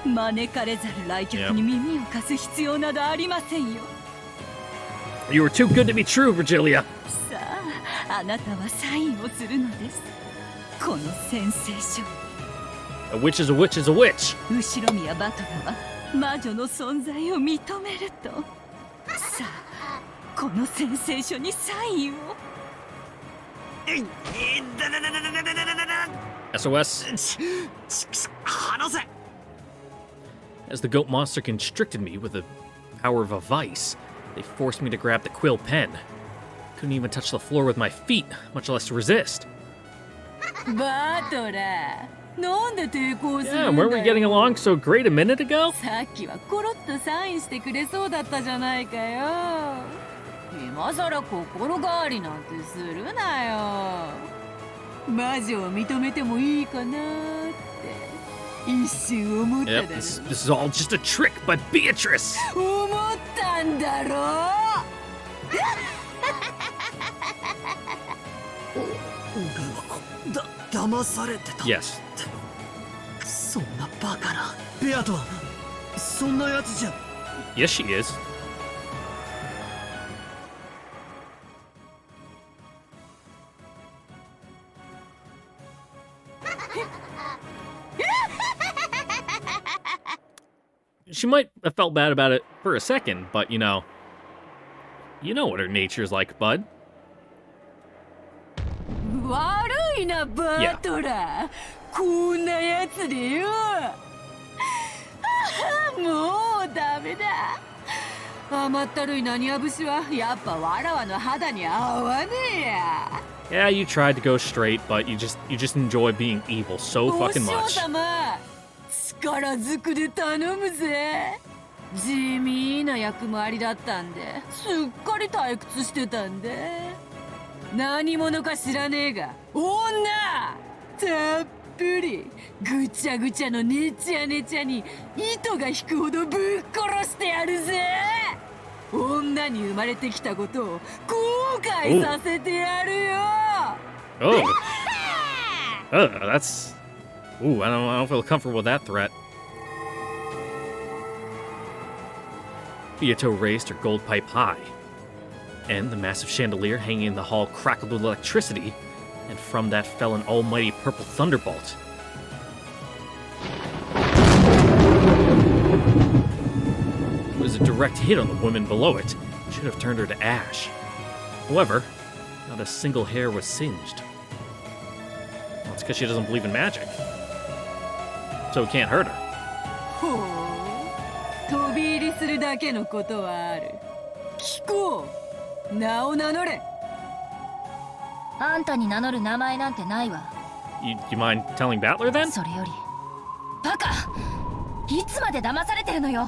招かれざる来客に耳を貸す必要などありませんよ。You were too good to be true, Virgilia. さあ、あなたはサインをするのです。この宣誓書。A witch is a witch is a witch. 後ろ宮バトラは魔女の存在を認めると。さあ、この宣誓書にサインを。SOS. 離せ。 As the goat monster constricted me with the power of a vice, they forced me to grab the quill pen. Couldn't even touch the floor with my feet, much less resist. バトラー、なんで抵抗するん Yeah, だよ。 weren't we getting along so great a minute ago? さっきはコロッとサインしてくれそうだったじゃないかよ。今さら心変わりなんてするなよ。魔女を認めてもいいかなって一瞬思っただ Yep, ろ。this is all just a trick by Beatrice. 思ったんだろ。俺は騙されてた。 Yes. そんなバカな。ベアとはそんなやつじゃ。 Yes, she is. She might have felt bad about it for a second, but you know what her nature's like, bud. 悪いなバトラー、こんなやつでよ。もうダメだ。甘ったるいなにわ節はやっぱわらわの肌に合わねえや。 Yeah, you tried to go straight, but you just enjoy being evil so お fucking 嬢 much. 様、力ずくで頼むぜ。地味な役回りだったんですっかり退屈してたんで。何者か知らねえが女たっぷりぐちゃぐちゃのねちゃねちゃに糸が引くほどぶっ殺してやるぜ。女に生まれてきたことを後悔させてやるよ。 Oh. That's... Ooh, I don't feel comfortable with that threat. Beato raised her gold pipe high, and the massive chandelier hanging in the hall crackled with electricity, and from that fell an almighty purple thunderbolt. It was a direct hit on the woman below it. It should have turned her to ash. However, not a single hair was singed. Well, it's because she doesn't believe in magic. So it can't hurt her. ほう、飛び入りするだけのことはある。聞こう、名を名乗れ。あんたに名乗る名前なんてないわ。You mind telling Battler then? それよりバカ、いつまで騙されてるのよ、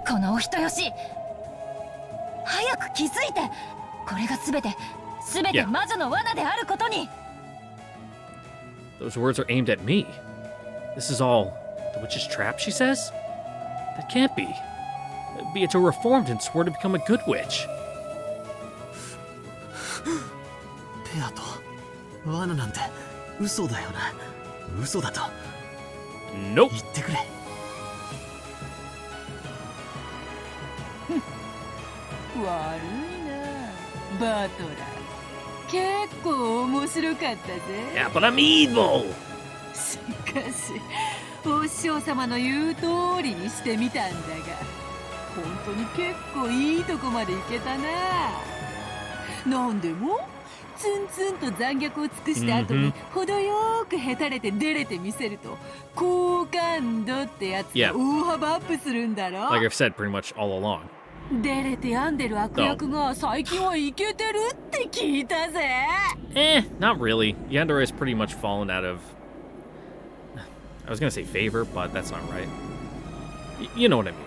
このお人よし。早く気づいて、これが全て魔女の罠であることに。 Those words are aimed at me. This is all the witch's trap, she says? That can't be. Beato reformed and swore to become a good witch. ペアと罠なんて嘘だよな。嘘だと Nope. 言ってくれ。悪いなバトラー、結構面白かったぜ。 Yeah, but I'm evil! しかしお師匠様の言う通りにしてみたんだが、本当に結構いいとこまで行けたな。なんでもツンツンと残虐を尽くした後に程よくへたれて出れてみせると好感度ってやつが大幅アップするんだろ。 Like I've said pretty much all along. 出れて病んでる悪役が最近はイケてるって聞いたぜ。Not really. Yandere has pretty much fallen out of... I was gonna say favor, but that's not right. You know what I mean.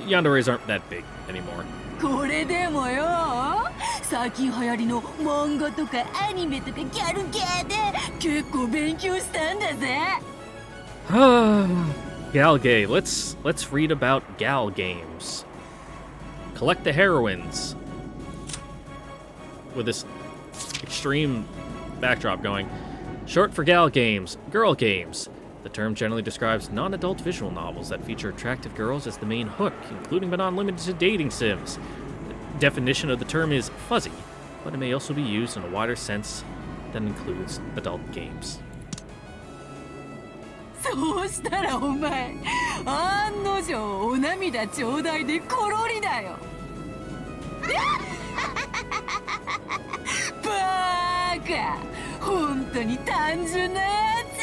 Yanderes aren't that big anymore. これでもよ、最近流行りの漫画とかアニメとかギャルゲーで結構勉強したんだぜ。Gal Gay. Let's read about Gal games. Collect the heroines. With this extreme backdrop going. Short for gal games, girl games. The term generally describes non-adult visual novels that feature attractive girls as the main hook, including but not limited to dating sims. The definition of the term is fuzzy, but it may also be used in a wider sense that includes adult games. そうしたらお前、案の定お涙ちょうだいでコロリだよ。バーカ、本当に単純なやつ。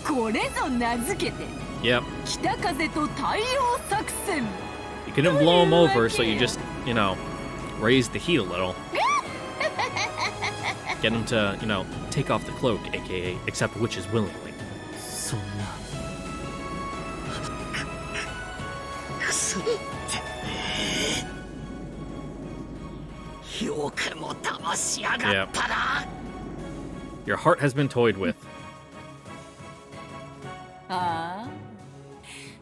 これぞ名付けて、Yep. 北風と太陽作戦。You couldn't blow him over, so you just, raise the heat a little. Get him to, take off the cloak, aka accept witches willingly. そんなくすってよくも騙しやがったな。 Your heart has been toyed with. ああ、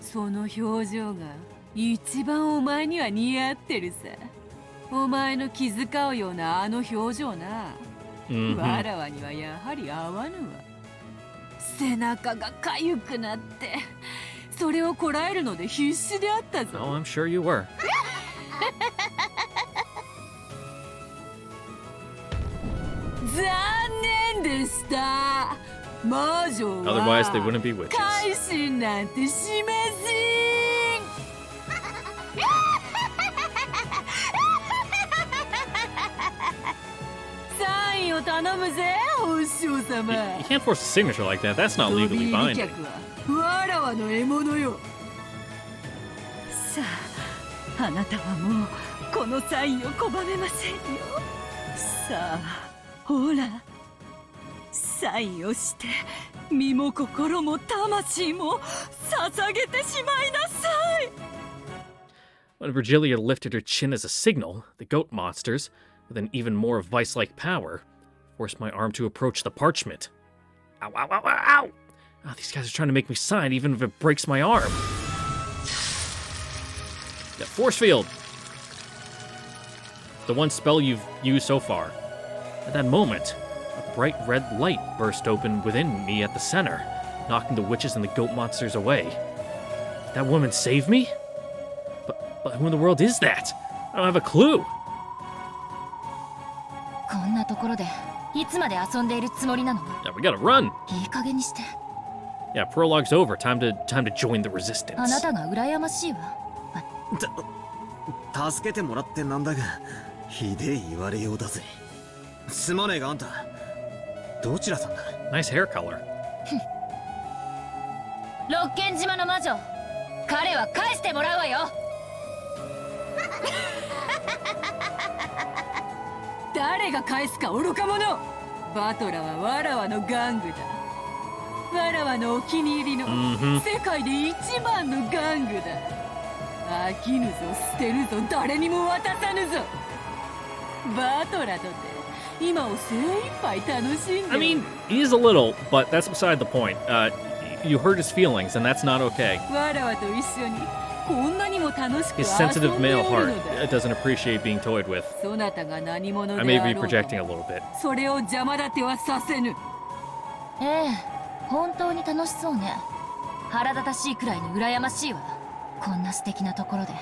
その表情が一番お前には似合ってるさ。お前の気遣うようなあの表情な。わらわにはやはり合わぬわ。背中がかゆくなって、それをこらえるので必死であったぞ。Oh, I'm sure you were. 残念でした。魔女は Otherwise, they wouldn't be witches. 改心なんてしめじん。サインを頼むぜ、お師匠様。You can't force a signature like that. That's not legally 飛び入り binding. 客はわらわの獲物よ。さあ、あなたはもうこのサインを拒めませんよ。さあ、ほら、サインをして身も心も魂も捧げてしまいなさい。 When Virgilia lifted her chin as a signal, the goat monsters, with an even more vice-like power, forced my arm to approach the parchment. Ow, ow, ow, ow, ow! Oh, these guys are trying to make me sign even if it breaks my arm. Yeah, force field! The one spell you've used so far. At that moment, a bright red light burst open within me at the center, knocking the witches and the goat monsters away. Did that woman save me? But who in the world is that? I don't have a clue. こんなところでいつまで遊んでいるつもりなの？ Yeah, we gotta run. いい加減にして。 Yeah, prologue's over. Time to join the resistance. あなたが羨ましいわ。助けてもらってなんだが、ひでえ言われようだぜ。すまねえがあんた、どちらさんだ？ Nice hair color. 六軒島の魔女、彼は返してもらうわよ。誰が返すか愚か者。バトラはわらわの玩具だ。わらわのお気に入りの世界で一番の玩具だ。飽きぬぞ、捨てるぞ、誰にも渡さぬぞ。バトラとて今を精一杯楽しんで。 I mean, he is a little, but that's beside the point. You hurt his feelings, and that's not okay. わらわと一緒にこんなにも楽しく His 遊 sensitive んでいる male の heart だ。 doesn't appreciate being toyed with. そなたが何者 I で may あ be ろうと projecting a little bit. それを邪魔立てはさせぬ。ええ、本当に楽しそうね。腹立たしいくらいに羨ましいわ。こんな素敵なところで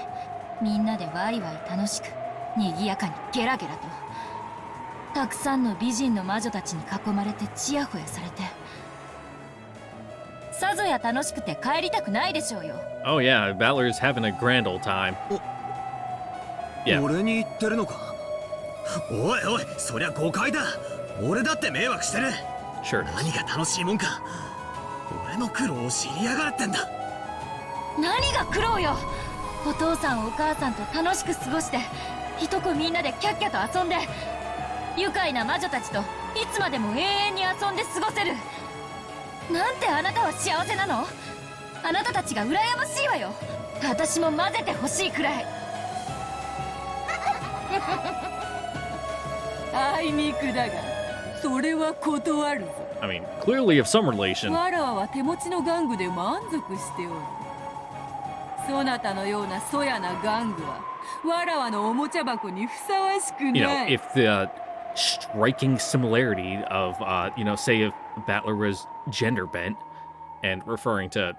みんなでワイワイ楽しく賑やかにゲラゲラと、たくさんの美人の魔女たちに囲まれてチヤホヤされて、さぞや楽しくて帰りたくないでしょうよ。 Oh yeah, Balor's having a grand old time. Yeah. 俺に言ってるのか？おいおい、そりゃ誤解だ。俺だって迷惑してる。 Sure. 何が楽しいもんか。俺の苦労を知りやがってんだ。何が苦労よ。お父さんお母さんと楽しく過ごして、いとこみんなでキャッキャと遊んで、愉快な魔女たちといつまでも永遠に遊んで過ごせる。なんてあなたは幸せなの。あなたたちが羨ましいわよ。私も混ぜてほしいくらい。あいにくだが、それは断るぞ。 I mean, clearly of some relation. わらわは手持ちの玩具で満足しておる。そなたのようなそやな玩具はわらわのおもちゃ箱にふさわしくない。 You know, if the striking similarity of, say if Battler was gender bent and referring to,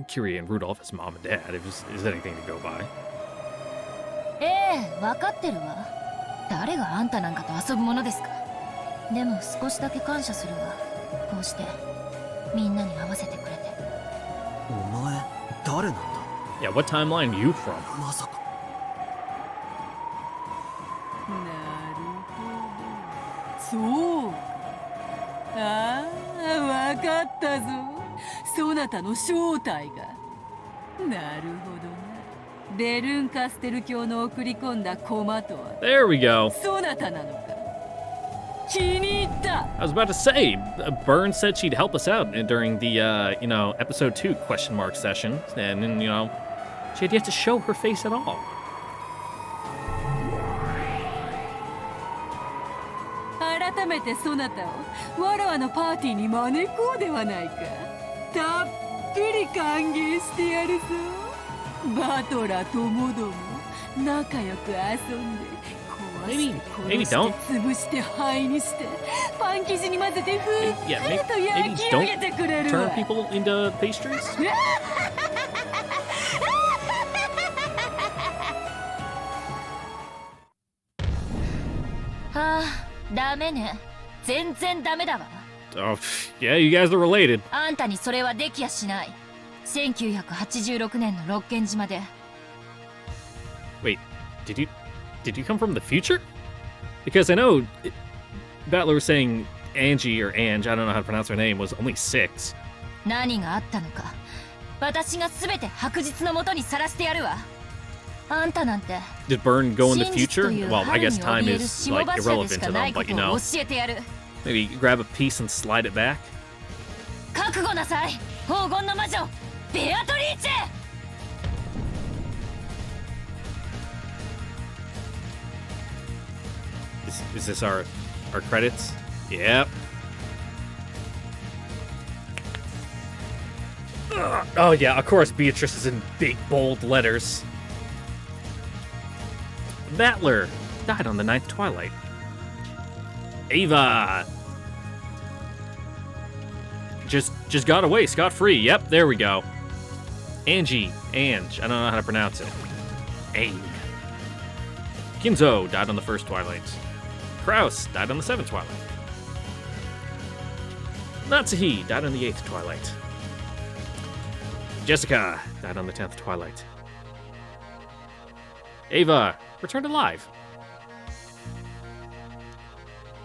Curie and Rudolph as mom and dad, is anything to go by. 分かってるわ。誰があんたなんかと遊ぶものですか。でも少しだけ感謝するわ。こうしてみんなに合わせてくれて。お前誰なんだ。 Yeah, what timeline are you from? まさか。なるほど。そう。ああ、わかったぞ。そなたの正体が。なるほどな。ベルンカステル教の送り込んだ駒とは。There we go. そなたなのか。気に入った。 I was about to say, Byrne said she'd help us out during the, episode 2 question mark session, and then, she had yet to show her face at all. 改めてそなたをわらわのパーティーに招こうではないか。たっぷり歓迎してやるぞ。バトラ友ども、仲良く遊んで、壊して殺して潰して灰にして、パン生地に混ぜてふっくらと焼き上げてくれるわ。 Turn people into pastries? ああ、ダメね。全然ダメだわ。 Oh, yeah, you guys are related. あんたにそれはできやしない。1986年の六軒島で。 Wait, did you come from the future? Because I know Battler was saying Angie or Ange, I don't know how to pronounce her name, was only 6. 何があったのか、私が全て白日のもとにさらしてやるわ。あんたなんて。 Did Byrne go in the future? Well, I guess time is like irrelevant to them, but maybe grab a piece and slide it back. 覚悟なさい、黄金の魔女ベアトリーチェ。 Is this our credits? Yep. Oh yeah, of course Beatrice is in big bold letters. Battler died on the 9th twilight. Ava just got away scot-free. Yep, there we go. Ange, I don't know how to pronounce it. Aang. Kinzo died on the 1st twilight. Kraus died on the 7th twilight. Natsuhi died on the 8th twilight. Jessica died on the 10th twilight. Ava returned alive.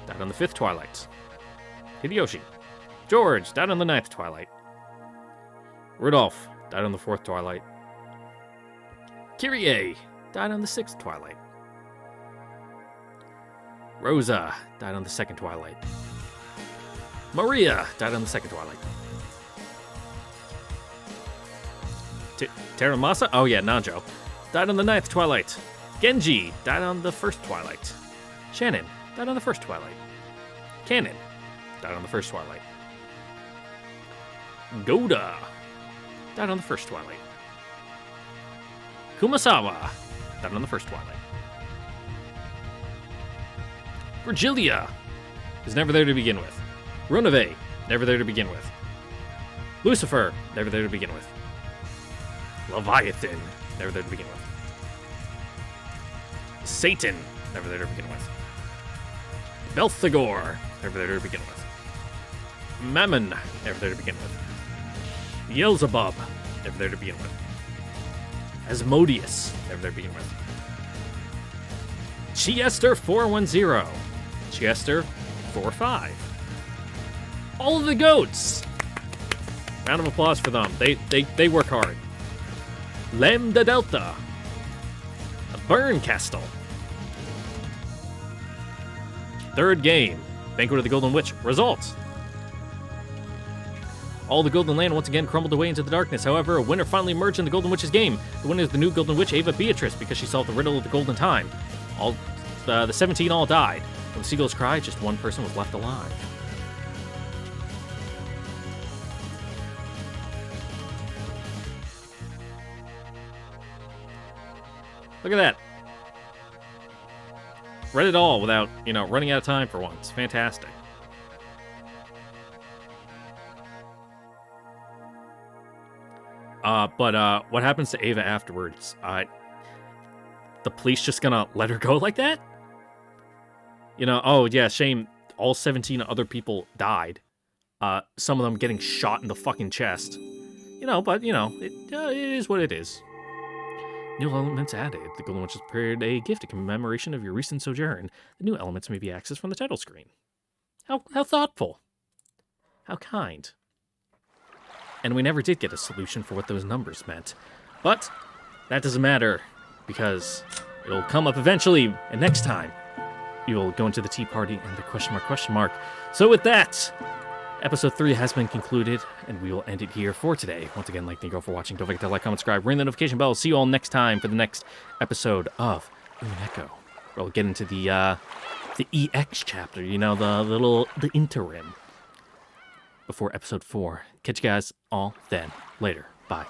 Died on the 5th twilight. Hideyoshi. George died on the 9th twilight. Rudolph died on the 4th twilight. Kyrie died on the 6th twilight. Rosa died on the 2nd twilight. Maria died on the 2nd twilight. Teramasa? Oh yeah, Nanjo. Died on the 9th twilight. Genji died on the 1st twilight. Shannon died on the 1st twilight. Kanon died on the 1st twilight. Goda died on the 1st twilight. Kumasawa died on the 1st twilight. Virgilia is never there to begin with. Runave, never there to begin with. Lucifer, never there to begin with. Leviathan, never there to begin with. Satan, never there to begin with. Belphegor, never there to begin with. Mammon, never there to begin with. Beelzebub, never there to begin with. Asmodeus, never there to begin with. Chiester410. Chiester45. All of the goats. Round of applause for them. They work hard. Lem de Delta. Burn Castle. Third game. Banquet of the Golden Witch. Results. All the Golden Land once again crumbled away into the darkness. However, a winner finally emerged in the Golden Witch's game. The winner is the new Golden Witch, Ava Beatrice, because she solved the riddle of the Golden Time. The 17 all died. When the seagulls cried, just one person was left alive. Look at that. Read it all without, running out of time for once. Fantastic. But what happens to Ava afterwards? The police just gonna let her go like that? Oh yeah, shame all 17 other people died. Some of them getting shot in the fucking chest. But it is what it is. New elements added. The Golden Witch has prepared a gift in commemoration of your recent sojourn. The new elements may be accessed from the title screen. How thoughtful. How kind. And we never did get a solution for what those numbers meant. But that doesn't matter, because it'll come up eventually, and next time, you'll go into the tea party and the question mark. So with that, episode 3 has been concluded, and we will end it here for today. Once again, thank you all for watching. Don't forget to like, comment, subscribe, ring the notification bell. See you all next time for the next episode of Umineko. We'll get into the EX chapter, the interim before episode 4. Catch you guys all then. Later. Bye.